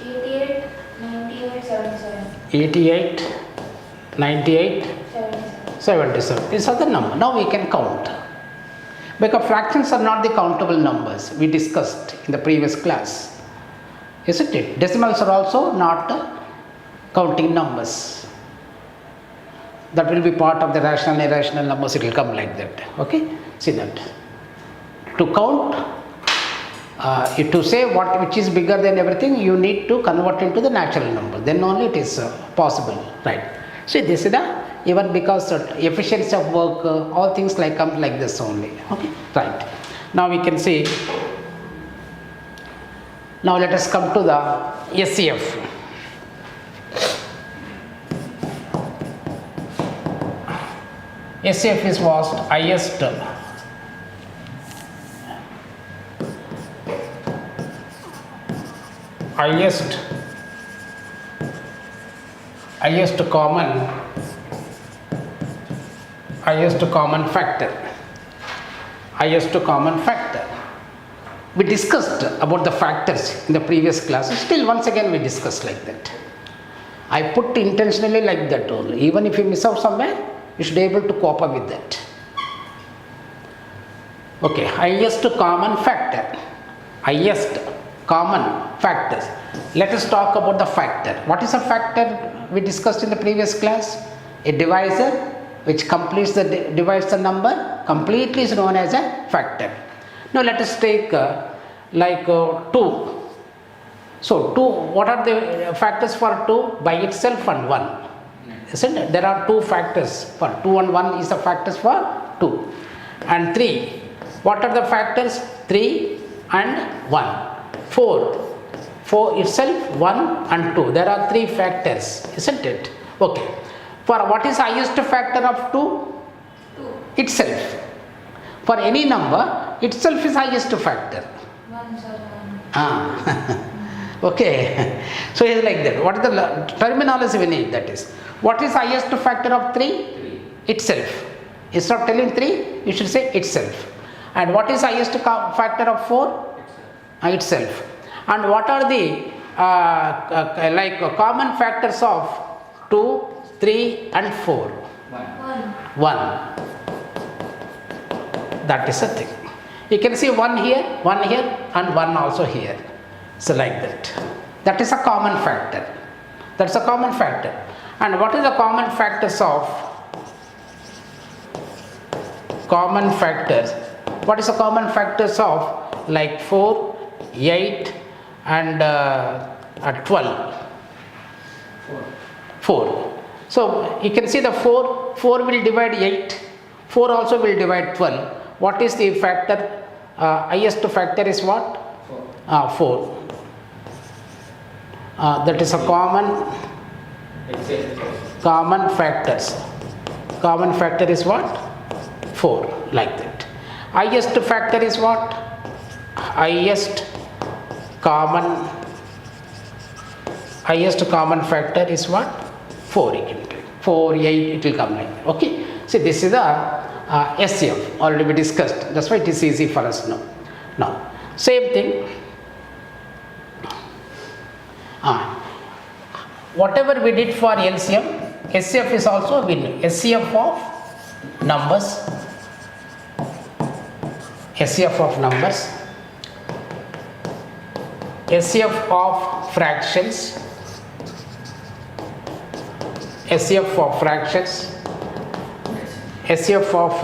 88, 98, 77. 88, 98, 77. 77. These are the number. Now we can count. Because fractions are not the countable numbers. We discussed in the previous class. Isn't it? Decimals are also not counting numbers. That will be part of the rational and irrational numbers. It will come like that. Okay? See that. To count, to say which is bigger than everything, you need to convert into the natural number. Then only it is possible. Right? See, this is the, even because efficiency of work, all things come like this only. Okay? Right. Now we can see. Now let us come to the SCF. SCF is was highest common factor. Highest common factor. We discussed about the factors in the previous class. Still once again we discussed like that. I put intentionally like that only. Even if you miss out somewhere, you should be able to cope up with that. Okay, highest common factor. Highest common factors. Let us talk about the factor. What is a factor we discussed in the previous class? A divisor which completes the divides the number completely is known as a factor. Now let us take 2. So 2, what are the factors for 2? By itself and 1. Isn't it? There are 2 factors for 2 and 1 is the factors for 2. And 3. What are the factors? 3 and 1. 4. 4 itself, 1 and 2. There are 3 factors, isn't it? Okay. For what is highest factor of 2? 2. Itself. For any number, itself is highest factor. 1, sir. 1. Okay. So it is like that. What is the terminology we need? That is. What is highest factor of 3? 3. Itself. Instead of telling 3, you should say itself. And what is highest factor of 4? Itself. And what are the common factors of 2, 3 and 4? 1. That is the thing. You can see 1 here and 1 also here. So like that. That is a common factor. That's a common factor. And what is the common factors of common factors? What is the common factors of 4, 8 and 12? 4. So you can see the 4 will divide 8, 4 also will divide 12. What is the factor? Highest factor is what? 4. That is a common factors. Common factor is what? 4, like that. Highest factor is what? Highest common factor is what? 4. You can take 4, 8, it will come like that. Okay. See, this is the SCF already we discussed. That's why it is easy for us now. Now, same thing. Whatever we did for LCM, SCF is also we know. SCF of numbers. SCF of numbers. SCF of fractions. SCF of fractions. SCF of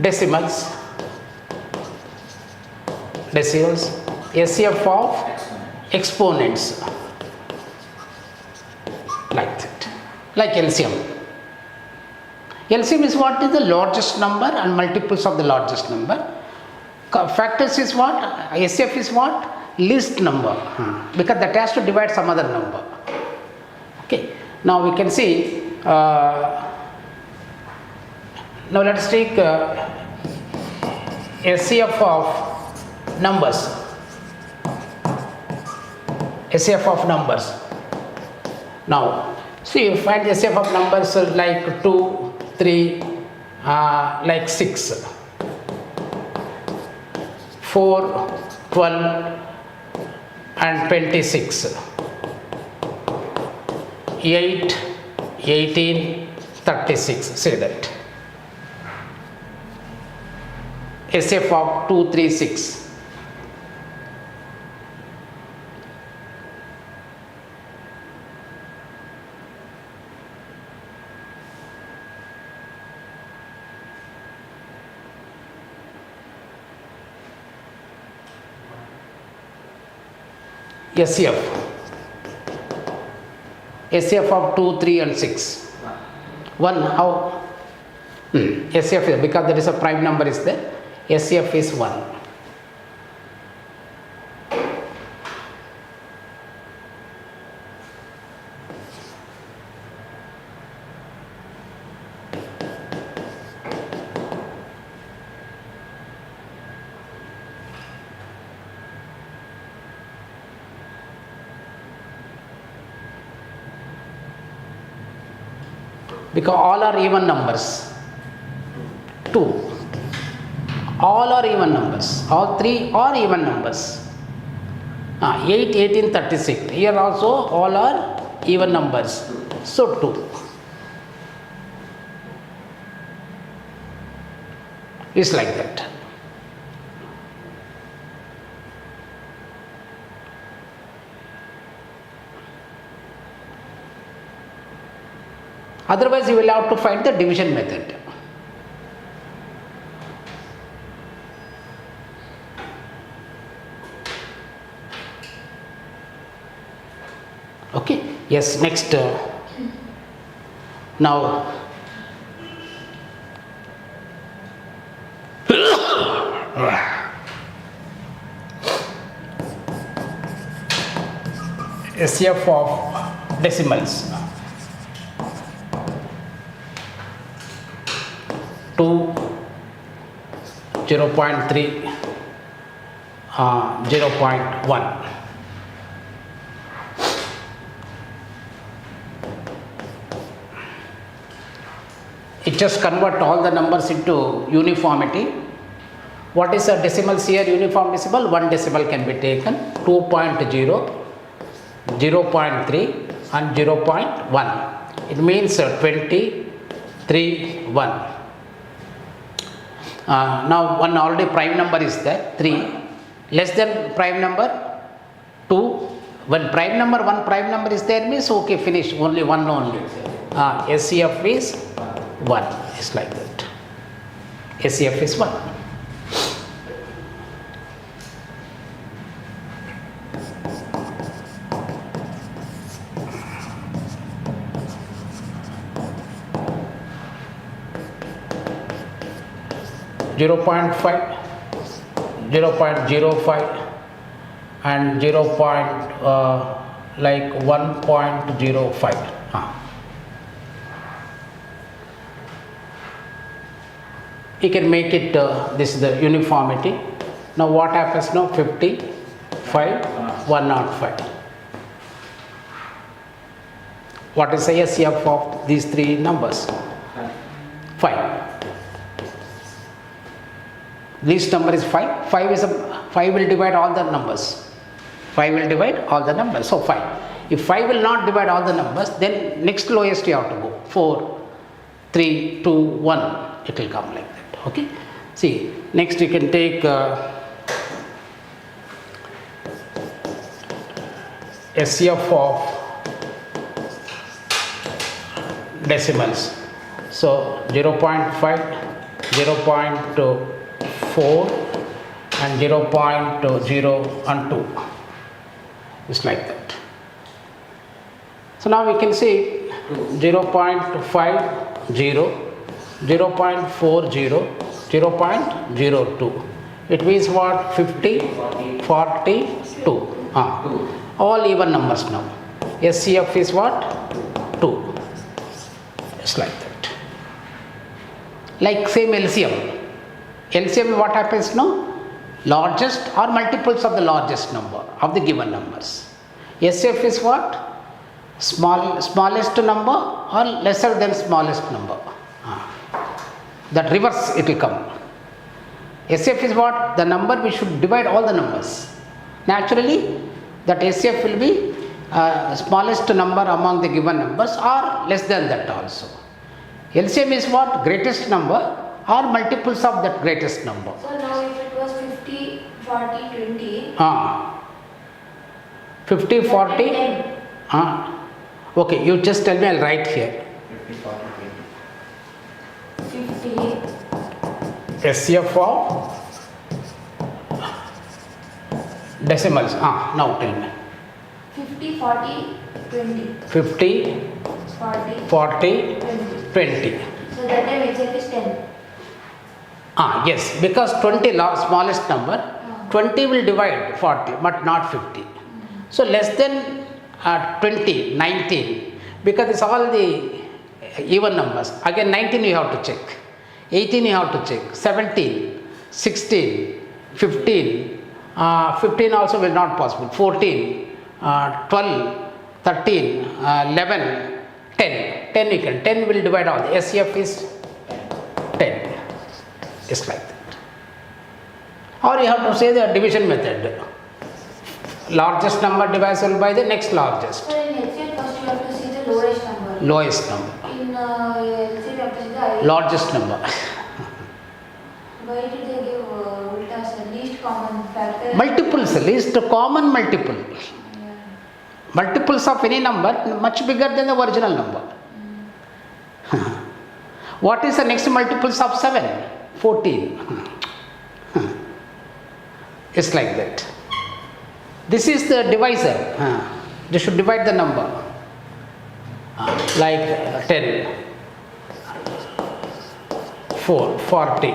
decimals. SCF of exponents. Like that. Like LCM. LCM is what is the largest number and multiples of the largest number. Factors is what? SCF is what? Least number. Because that has to divide some other number. Okay. Now we can see. Now let us take SCF of numbers. SCF of numbers. Now, see, you find SCF of numbers like 2, 3, like 6, 4, 12 and 26. 8, 18, 36, say that. SF of 2, 3, 6. SCF of 2, 3 and 6. 1, how? SCF is, because there is a prime number is there, SCF is 1. Because all are even numbers. 2. All are even numbers. All 3 are even numbers. 8, 18, 36. Here also all are even numbers. So 2. It's like that. Otherwise, you will have to find the division method. Okay. Yes. Next. Now. SCF of decimals. 2, 0.3, 0.1. It just convert all the numbers into uniformity. What is a decimals here? Uniform decimal, 1 decimal can be taken, 2.0, 0.3 and 0.1. It means 20, 3, 1. Now one already prime number is there, 3, less than prime number 2. When prime number, one prime number is there means okay, finish, only one only. SCF is 1, it's like that. SCF is 1. Zero 0.5, 0.05 and 1.05. You can make it, this is the uniformity. Now what happens now? 55, 105. What is the SCF of these 3 numbers? 5. Least number is 5. 5 will divide all the numbers. 5 will divide all the numbers. So 5. If 5 will not divide all the numbers, then next lowest you have to go. 4, 3, 2, 1. It will come like that. Okay. See, next you can take SCF of decimals. So 0.5, 0.4 and 0.0 and 2. It's like that. So now we can see 0.50, 0.40, 0.02. It means what? 50, 42. All even numbers now. SCF is what? 2. It's like that. Like same LCM. LCM, what happens now? Largest or multiples of the largest number of the given numbers. SCF is what? Smallest number or lesser than smallest number. That reverse it will come. SCF is what? The number we should divide all the numbers. Naturally, that SCF will be smallest number among the given numbers or less than that also. LCM is what? Greatest number or multiples of that greatest number. So now if it was 50, 40, 20. 50, 40. 10. Okay, you just tell me, I'll write here. 50, 40, 50. SCF of decimals. Now tell me. 50, 40, 20. 50, 40, 40, 20. 20. So that time HF is 10. Yes, because 20 smallest number, 20 will divide 40 but not 50. So less than 20, 19, because it's all the even numbers. Again 19 you have to check, 18 you have to check, 17, 16, 15, 15 also will not possible, 14, 12, 13, 11, 10, 10 you can, 10 will divide all, the SCF is 10, just like that. Or you have to say the division method, largest number divisible by the next largest. So in HCF first you have to see the lowest number. Lowest number. In LCM you have to see the highest. Largest number. Why did they give ulta as least common factor? Multiples, least common multiple. Yeah. Multiples of any number much bigger than the original number. What is the next multiples of 7? 14. It's like that. This is the divisor. They should divide the number. Like 10, 4, 40.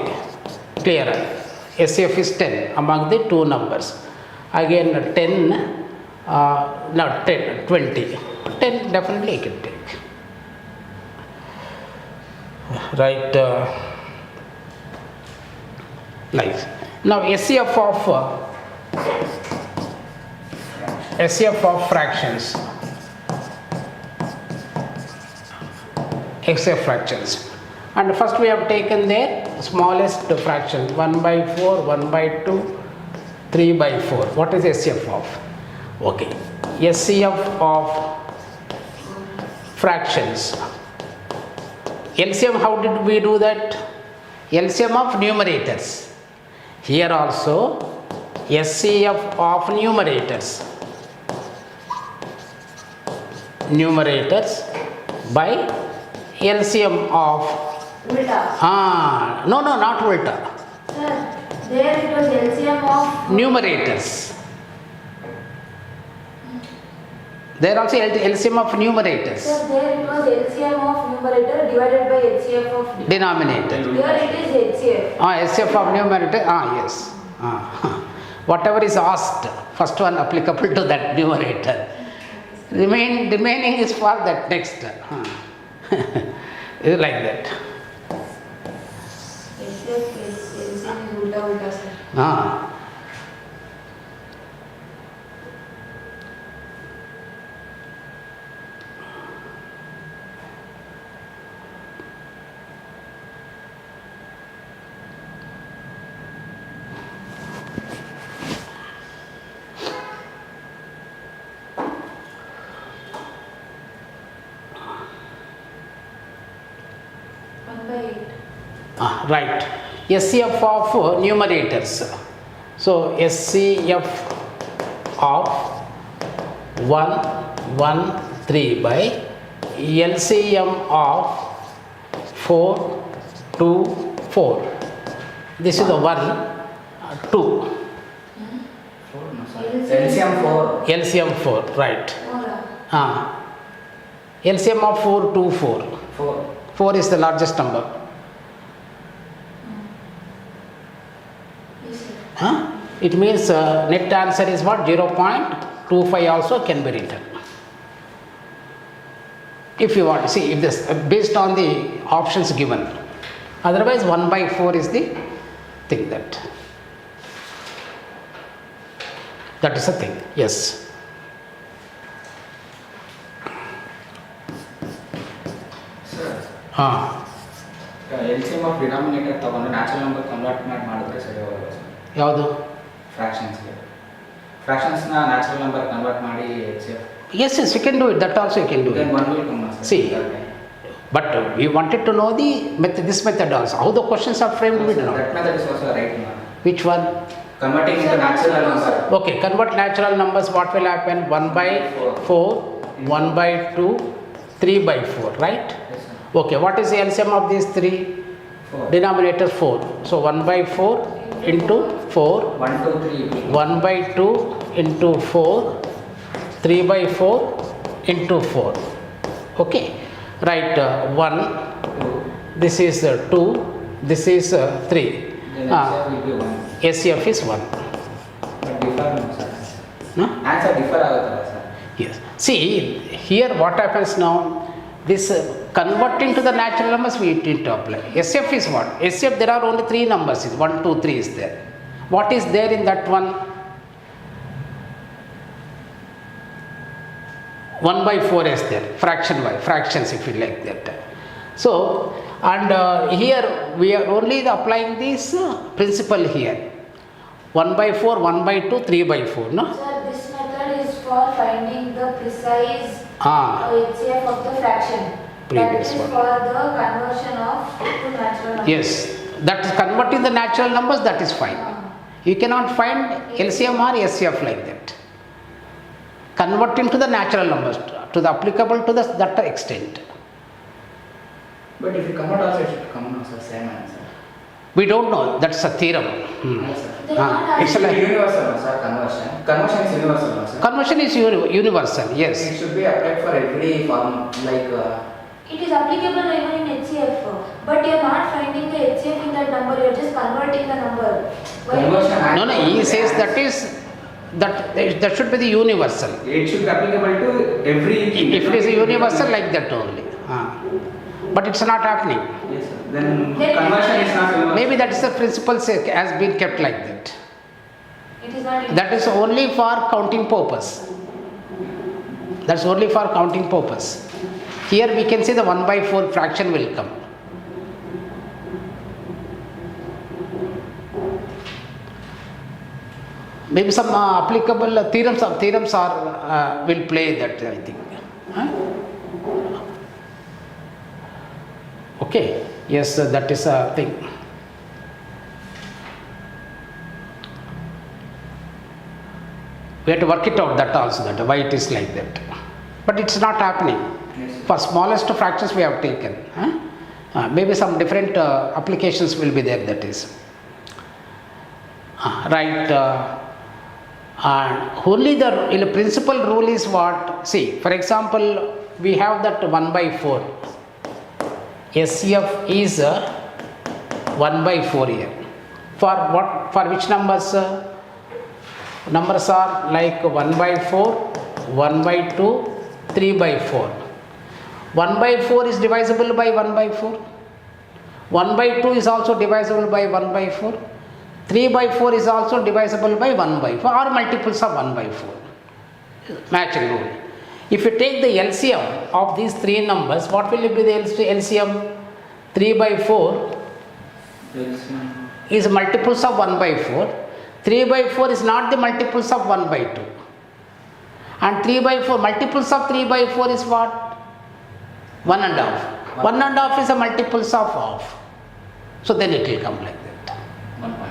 Clearer. SCF is 10 among the two numbers. Again 10, no 10, 20. 10 definitely you can take. Right. Like. Now SCF of fractions. XF fractions. And first we have taken their smallest fractions, 1 by 4, 1 by 2, 3 by 4. What is SCF of? Okay. SCF of fractions. LCM, how did we do that? LCM of numerators. Here also SCF of numerators. Numerators by LCM of Ulta. no, not ulta. Sir, there it was LCM of Numerators. There also LCM of numerators. Sir, there it was LCM of numerator divided by HCF of Denominator. Here it is HCF. SCF of numerator. Yes. Whatever is asked, first one applicable to that numerator. Remaining is for that next. It's like that. HCF is ulta, sir. Right. SCF of numerators. So SCF of 1, 1, 3 by LCM of 4, 2, 4. This is the 1, 2. 4, no, sorry. LCM 4. LCM 4, right. LCM of 4, 2, 4. 4. 4 is the largest number. It means net answer is what? 0.25 also can be written. If you want, see, if this based on the options given. Otherwise 1 by 4 is the thing that is the thing. Yes. Sir, LCM of denominator ತಗೊಂಡು natural number convert ಮಾಡಿದ್ರೆ ಸರಿ ಹೋಗಲ್ಲ sir. ಯಾವುದು? ಫ್ರಾಕ್ಷನ್ಸ್ನ natural number convert ಮಾಡಿ HCF Yes, yes, you can do it. That also you can do Then it. one will come, sir. See, Okay. but we wanted to know the method, this method also. How the questions are framed, we don't know. That method is also right, ma'am. Which one? Converting into natural number. Okay, convert natural numbers. What will happen? 1 by 4, 1 by 2, 3 by 4, right? Yes, sir. Okay, what is the LCM of these three? 4. Denominator 4. So 1 by 4 into 4, 1, 2, 3. 1 by 2 into 4, 3 by 4 into 4. Okay, right, 1, 2. this is 2, this is 3. Then answer will be 1. SCF is 1. But differ, no, sir. No? Answer differ ಆಗುತ್ತಲ್ಲ, sir. Yes. See, here what happens now, this converting to the natural numbers we need to apply. SF is what? SF there are only 3 numbers, 1, 2, 3 is there. What is there in that one? 1 by 4 is there, fraction by, fractions if you like that. So, and here we are only applying this principle here. 1 by 4, 1 by 2, 3 by 4, no? Sir, this method is for finding the precise HCF of the fraction. Previous that is one. for the conversion of to natural numbers. Yes, that is converting the natural numbers, that is fine. You cannot find LCM or SCF like that. Converting to the natural numbers, to the applicable to that extent. But if you convert also, it should come also same answer. We don't know, that's a theorem. Yes, sir. They are not It's It's like universal, no, sir, conversion. Conversion is universal, no, sir. conversion is universal, yes. It should be applied for every form, like It is applicable even in HCF, but you are not finding the HCF in that number, you are just converting the number. Why? conversion. No, he says that should be the universal. It should be applicable to every. If it is a universal, like that only. But it's not happening. Yes, sir. Then conversion is not universal. Maybe that is the principle has been kept like that. It is not. That is only for counting purpose. That's only for counting purpose. Here we can say the 1 by 4 fraction will come. Maybe some applicable theorems are will play that, I think. Huh? Okay. Yes, that is a thing. We have to work it out, that also, that why it is like that. But it's not happening. Yes, sir. For smallest fractions we have taken. Maybe some different applications will be there, that is. Right. Only the principal rule is what? See, for example, we have that 1 by 4. SCF is 1 by 4 here. For what? For which numbers? Numbers are like 1 by 4, 1 by 2, 3 by 4. 1 by 4 is divisible by 1 by 4. 1 by 2 is also divisible by 1 by 4. 3 by 4 is also divisible by 1 by 4 or multiples of 1 by 4. Matching rule. If you take the LCM of these 3 numbers, what will be the LCM? 3 by 4 is multiples of 1 by 4. 3 by 4 is not the multiples of 1 by 2. And 3 by 4, multiples of 3 by 4 is what? 1 and a half. 1 and a half is a multiples of half. So then it will come like that. 1 point.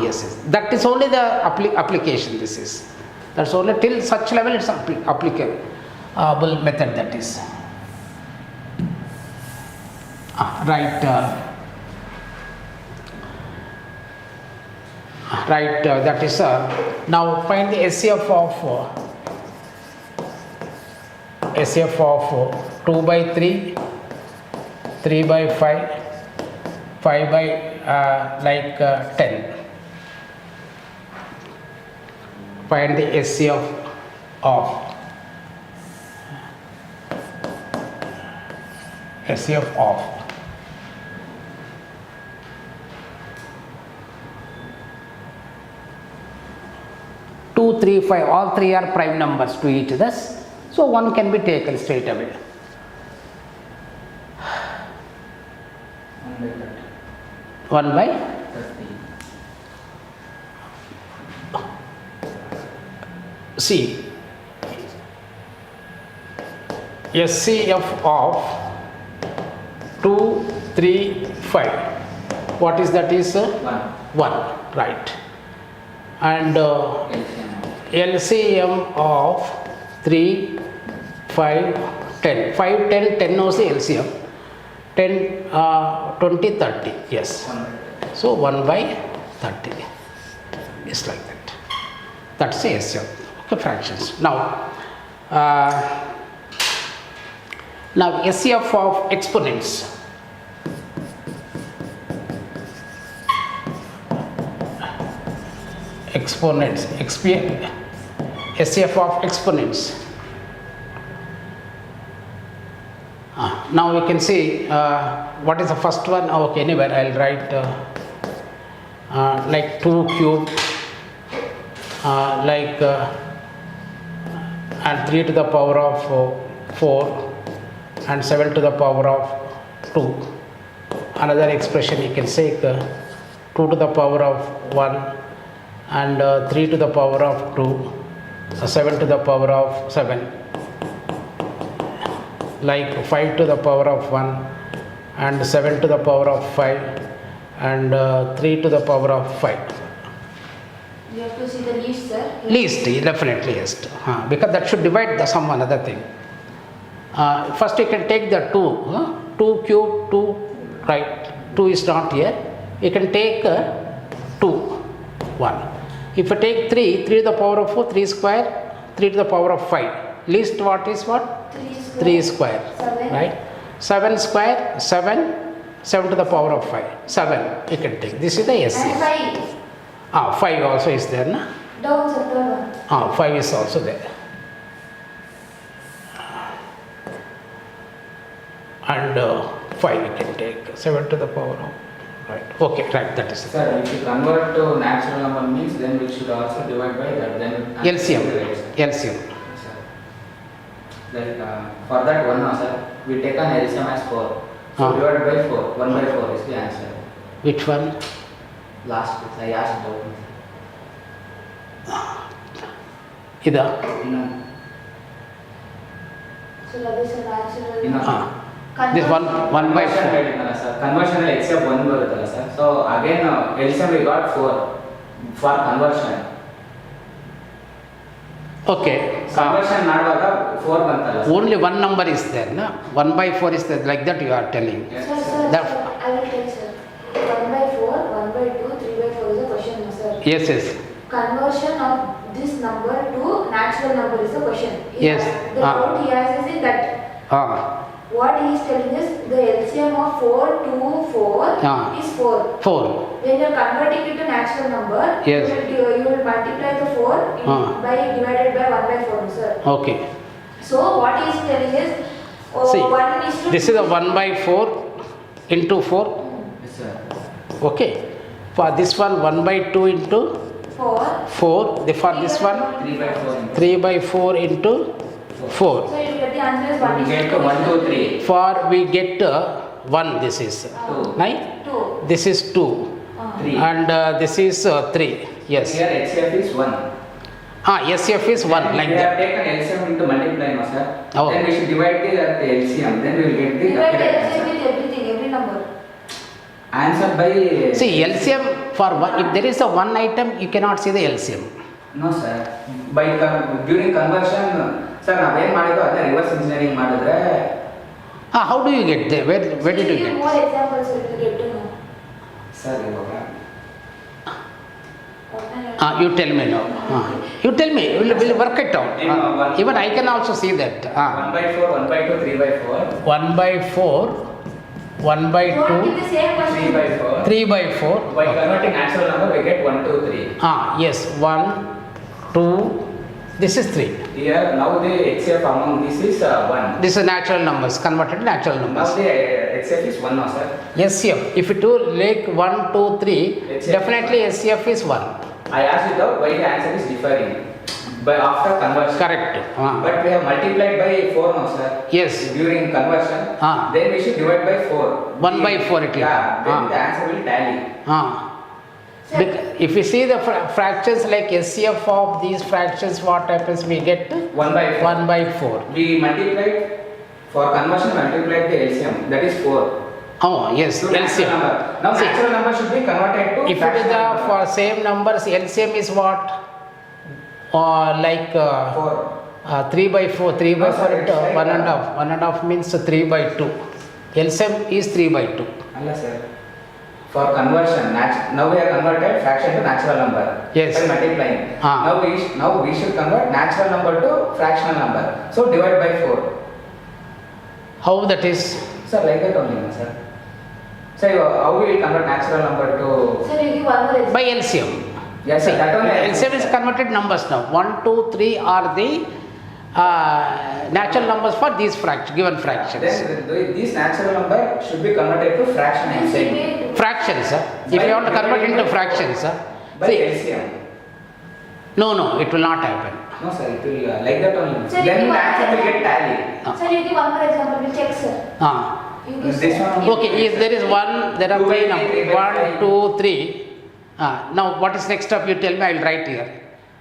Yes. That is only the application, this is. That's only till such level it's applicable method, that is. Right. Right, that is now find the SCF of 2 by 3, 3 by 5, 5 by 10. Find the SCF of 2, 3, 5, all 3 are prime numbers to each thus. So one can be taken straight away. 1 by 30. see, SCF of 2, 3, 5. What is that is 1, right. And LCM of 3, 5, 10. 5, 10, 10 was the LCM. 10, 20, 30. Yes. So 1 by 30 is like that. That's the SCM. Okay, fractions. Now SCF of exponents. SCF of exponents. Now we can see what is the first one. Okay, anywhere I'll write like 2 cube, and 3 to the power of 4 and 7 to the power of 2. Another expression you can say 2 to the power of 1 and 3 to the power of 2, 7 to the power of 7, like 5 to the power of 1 and 7 to the power of 5 and 3 to the power of 5. You have to see the least, sir. Least, definitely yes. Because that should divide the some another thing. First you can take the 2, 2 cube, 2, right, 2 is not here. You can take 2, 1. If you take 3, 3 to the power of 4, 3 square, 3 to the power of 5. Least what is what? 3 square, 7. right? 7 square, 7, 7 to the power of 5. 7 you can take. This is the And SCF. 5. 5 also is there, na? Down, sir, third one. 5 is also there. And 5 you can take. 7 to the power of, right. Okay, right, that is it. Sir, if you convert to natural number means then we should also divide by that. Then LCM. LCM. Sir. Like for that one now, sir, we take an LCM as 4. So divided by 4. 1 by 4 is the answer. Which one? Last, I asked about Ida? So that is a natural. This 1 by 4. Conversion except 1 ಬರುತ್ತಲ್ಲ sir. So again LCM we got 4 for conversion. Okay. Conversion ಮಾಡುವಾಗ 4 ಬಂತಲ್ಲ sir. Only one number is there, na? 1 by 4 is there, like that you are telling. Yes. Sir, sir, That- sir, I will tell, sir. 1 by 4, 1 by 2, 3 by 4 is a question, no, sir. Yes, yes. Conversion of this number to natural number is a question. Yes. The doubt he has is in that. What he is telling is the LCM of 4 to 4 is 4. 4. When you are converting it to natural number, Yes. you will multiply the 4 by divided by 1 by 4, sir. Okay. So what he is telling is, See, 1 is to this is a 1 by 4 into 4. Yes sir. Okay. For this one, 1 by 2 into 4. 4. For this one, 3 by 4. 3 by 4 into 4. So you get the answer is 1 We is get to to 1 to 3. For we get 1, this is 2. right? 2. This is 2 3. and this is 3. Yes. Here HCF is 1. SCF is 1 like we that. have taken LCM into multiply now sir. Oh. Then we should divide the LCM. Then we will get the Divide the correct LCM answer. with everything, every number. Answer by. See, LCM for one, if there is a one item, you cannot see the LCM. No sir. By during conversion, sir ನಾವೇನ್ ಮಾಡಿದ್ವು ಅದನ್ನ reverse engineering ಮಾಡಿದ್ರೆ. How do you get there? Where did you Give get? more examples so you will get to know. Sir ಇವಾಗ You tell me now. You tell me. We'll work it out. Even I can also see that. 1 by 4, 1 by 2, 3 by 4. 1 by 4, 1 by Don't 2, give the same 3 question. by 4. 3 by 4. By converting natural number, we get 1, 2, 3. Yes, 1, 2, this is 3. Here, now the HCF among this is 1. This is natural numbers, converted to natural Now numbers. the HCF is 1 now, sir. SCF, if you do like 1, 2, 3, HCF. definitely SCF is 1. I asked it out why the answer is differing. By after conversion. Correct. But we have multiplied by 4 now, sir. Yes. During conversion, then we should divide by 4. 1 by 4 it will Yeah, come. then the answer will tally. If you see the fractions like SCF of these fractions, what happens? We get 1 by 4. 1 by 4. We multiplied For conversion, multiply the LCM. That is 4. Oh, yes, To natural LCM. number. Now See, natural number should be converted to if it is fractional number. for same numbers, LCM is what? Like 4. 3 by 4, 3 by No, 4 sir, it's like 1 and half. 1 and half means 3 by 2. LCM is 3 by 2. Allah sir. For conversion, now we have converted fraction to natural number. Yes. By multiplying. Ah. Now we should convert natural number to fractional number. So divide by 4. How that is? Sir, like that only, no, sir. So how we will convert natural number to? Sir, you give one more example. By LCM. Yes, sir. See, That only. LCM is converted numbers now. 1, 2, 3 are the natural numbers for these given fractions. Then this natural number should be converted to fraction. I am saying. Fractions, sir. If you want to convert into fractions, sir. By See, LCM. no, it will not happen. No, sir. It will like that only. Sir, Then you the want- answer will get tally. Sir, you give one more example. We'll check, sir. Ah. You give, This sir. one- Okay, if there is one, there are 2 by 3 3, numbers. 3 by 1, 2, 3. Now, what is next step? You tell me, I will write here.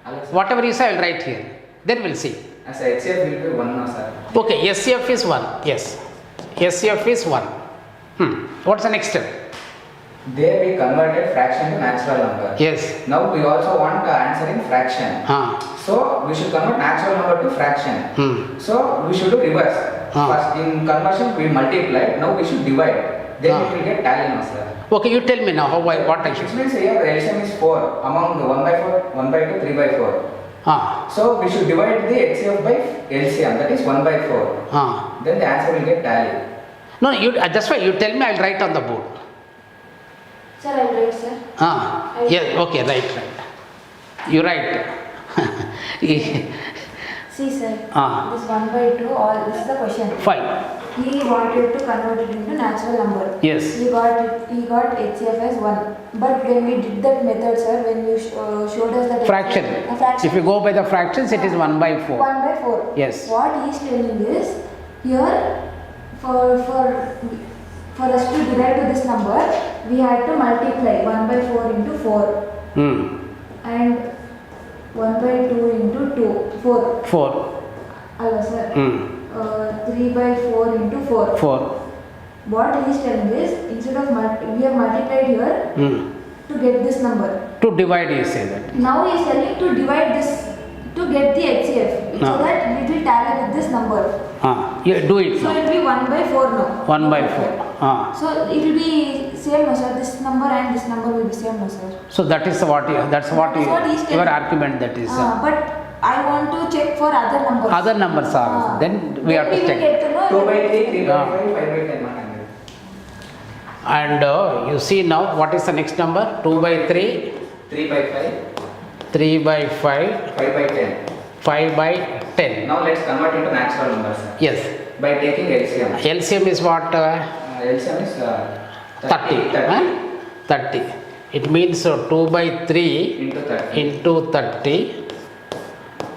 Alex, Whatever you say, I will write here. Then we'll see. as HCF will be 1 now, sir. Okay, SCF is 1. Yes. SCF is 1. What's the next step? There we converted fraction to natural number. Yes. Now we also want the answer in fraction. Ah. So we should convert natural number to fraction. So we should do reverse. Ah. First in conversion we multiply. Now we should divide. Then Ah. it will get tally now, sir. Okay, you tell me now what I Which should. means here the LCM is 4 among the 1 by 4, 1 by 2, 3 by 4. Ah. So we should divide the HCF by LCM, that is 1 by 4. Ah. Then the answer will get tally. No, you that's why you tell me, I will write on the board. Sir, I'll write, sir. Ah. Yeah. Okay. Right. You write. See, sir. Ah. This 1 by 2, all this is the question. Fine. He wanted to convert it into natural number. Yes. He got HCF as 1. But when we did that method, sir, when you showed us that Fraction. fraction, If you go by the fractions, it is 1 by 4. 1 by 4. Yes. What he is telling is, here, for us to derive to this number, we had to multiply 1 by 4 into 4. And 1 by 2 into 2, 4. 4. Hello, sir. 3 by 4 into 4. 4. What he is telling is, instead of we have multiplied here to get this number. To divide, you say that. Now he is telling to divide this to get the HCF, so Ah. that it will tally with this number. Yeah, do it So now. it will be 1 by 4 now. 1 by 4. So it will be same, no, sir. This number and this number will be same, no, sir. So that is what you, that's what That is you, what he is your telling. argument that is. But I want to check for other numbers. Other numbers are, then we have to will check. get to know 2 by 3, 3 by Ah. 5, 5 by 10. Not 100. And you see now, what is the next number? 2 by 3, 3 by 5, 3 by 5, 5 by 10. 5 by 10. Now let's convert into natural numbers, sir. Yes. By taking LCM. LCM is what? LCM is 30. 30 30. It means 2 by 3 into 30. into 30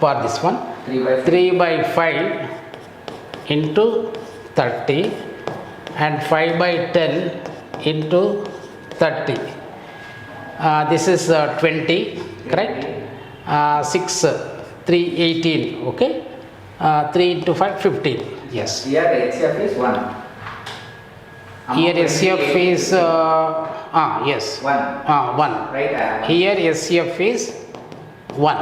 for this one. 3 by 5. 3 by 5 into 30 and 5 by 10 into 30. This is 20, correct? 6, 3, 18, okay? 3 into 5, 15, yes. Here HCF is 1. Here SCF is, yes, 1. 1. Right? Here SCF is 1.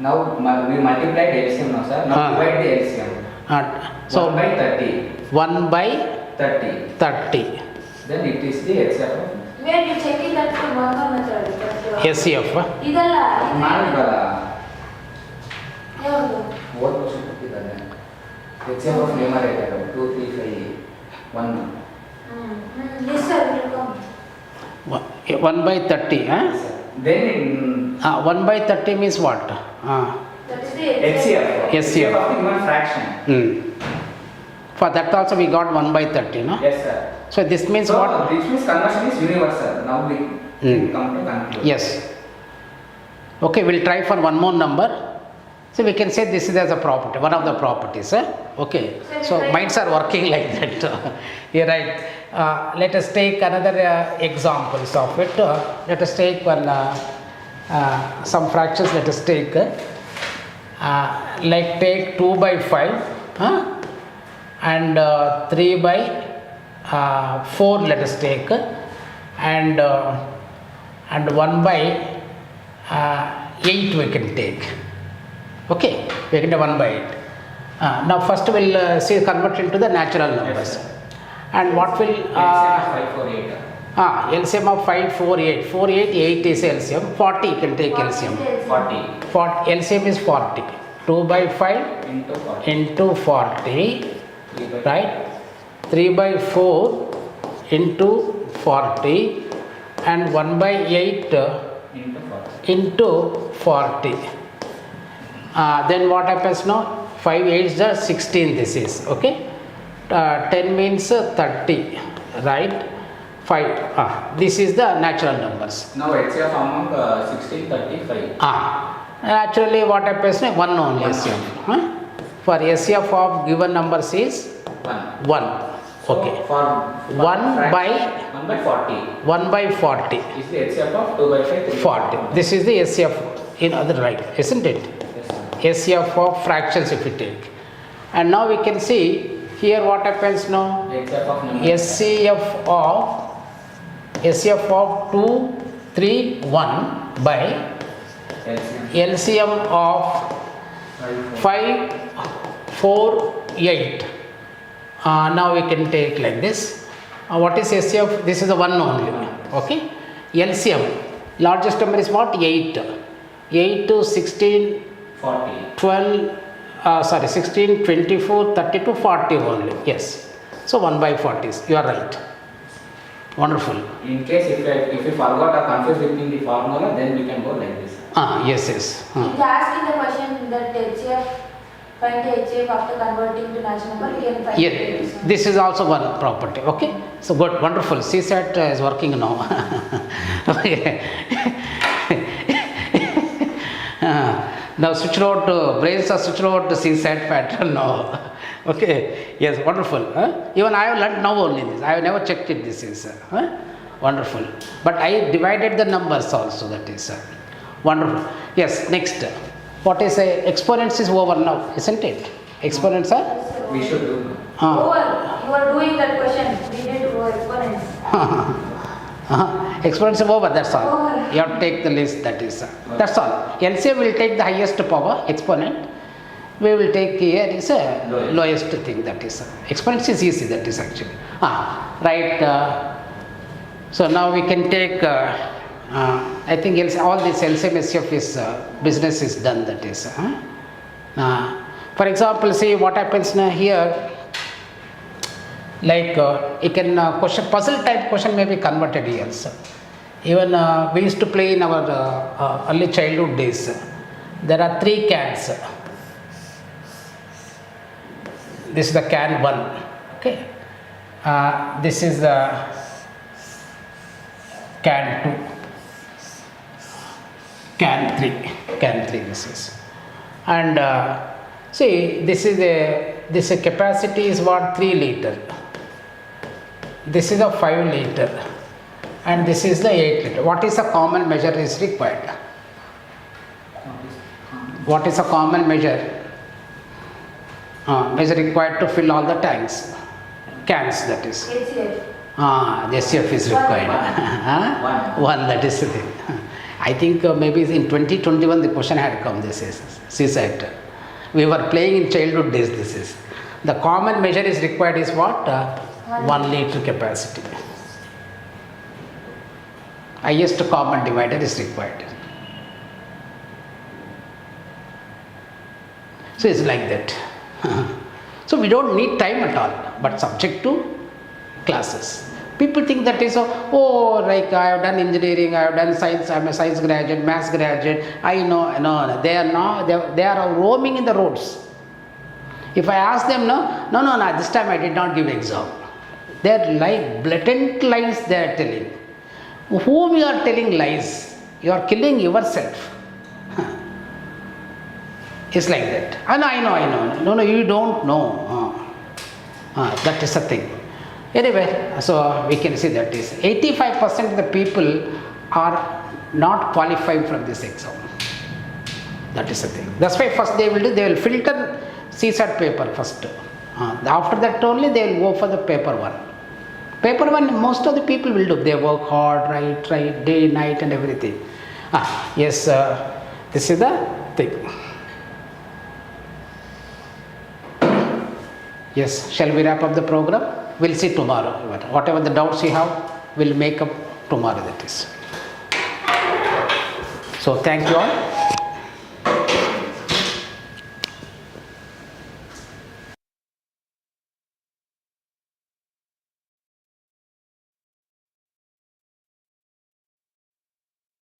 Now we multiplied LCM now, sir. Now Ah. divide the LCM. So 1 by 30. 1 by 30. 30. Then it is the HCF. Where you checking that for one more method? SCF. ಇದಲ್ಲ ಮಾಡಲ್ಲ. ಯಾವುದು? ಓದ್ ವರ್ಷ ಕೊಟ್ಟಿದ್ದಾರೆ. HCF of numerator 2, 3, 5, 1. Yes, sir, it will come. 1 by 30. Then in 1 by 30 means what? That is the HCF. HCF. of the given fraction. For that also we got 1 by 30, no? Yes, sir. So this means So what? this means conversion is universal. Now we come to conclude. Yes. Okay, we'll try for one more number. So we can say this is as a property, one of the properties. Okay. So minds are working like that. You're right. Let us take another examples of it. Let us take one some fractions. Let us take like take 2 by 5. and 3 by 4 let us take, and 1 by 8 we can take. Okay, we can do 1 by 8. Now first we'll see convert into the natural numbers. Yes, sir. And what will LCM 548. LCM of 548, 48, 8 is LCM, 40 you can take LCM. 40 LCM is 40, 2 by 5 into 40. into 40, 3 by right, 3 by 4 into 40, and 1 by 8 into 40. into 40. Then what happens now? 5 8s are 16, this is, okay. 10 means 30, right. 5, this is the natural numbers. Now HCF among 1635. Actually what happens now? 1 only One. SCF. For SCF of given numbers is 1. 1. So Okay. for 1 by 1 by 40 1 by 40. is the HCF of 2 by 5. 40. This is the SCF in other right, isn't it? Yes, sir. SCF of fractions if we take. And now we can see here what happens now. HCF of numbers. SCF of 2, 3, 1 by LCM LCM of 5, 4, 8. Now we can take like this. What is SCF? This is the 1 only. Okay. LCM, largest number is what? 8. 8 to 16, 40. 12, 16, 24, 32, 40 only. Yes. So 1 by 40s. You are right. Wonderful. In case if you forgot or confused between the formula, then we can go like this. Yes, yes. It asked in the question that HCF, find the HCF after converting to natural number, we can find Yeah, it. this is also one property. Okay. So good, wonderful. CSAT is working now. Okay. Now switch over to brains are switched over to CSAT pattern now. Okay. Yes, wonderful. Even I have learned now only this. I have never checked it. This is wonderful. But I divided the numbers also. That is wonderful. Yes. Next, what is exponents is over now, isn't it? Exponents are. We should do. Over. You are doing that question. We need to go exponents. Exponents are over, that's all. Over. You have to take the list, that is. That's all. LCM will take the highest power, exponent. We will take here is a lowest thing, that is. Exponents is easy, that is actually. Right. So now we can take, I think all this LCM SCF is, business is done, that is. For example, see what happens now here. Like you can question, puzzle type question may be converted here. So. Even we used to play in our early childhood days. There are 3 cans. This is the can 1. Okay. This is the can 2. Can 3. Can 3 this is. And see, this capacity is what? 3 liter. This is a 5 liter. And this is the 8 liter. What is a common measure is required? What is a common measure? Measure required to fill all the tanks, cans, that is. HCF. The SCF is required. One, that is the thing. I think maybe in 2021 the question had come, this is CSAT. We were playing in childhood days, this is. The common measure is required is what? 1 liter capacity. Highest common divider is required. So it's like that. So we don't need time at all, but subject to classes. People think that is, like I have done engineering, I have done science, I am a science graduate, maths graduate, I know, no, they are not, they are roaming in the roads. If I ask them, no, this time I did not give exam. They are like blatant lies they are telling. Whom you are telling lies? You are killing yourself. It's like that. And I know. No, you don't know. That is the thing. Anyway, so we can see that is 85% of the people are not qualified from this exam. That is the thing. That's why first they will filter CSAT paper first. After that only they will go for the paper one. Paper one, most of the people will do. They work hard, right, day, night and everything. Yes, this is the thing. Yes, shall we wrap up the program? We'll see tomorrow. Whatever the doubts you have, we'll make up tomorrow, that is. So thank you all.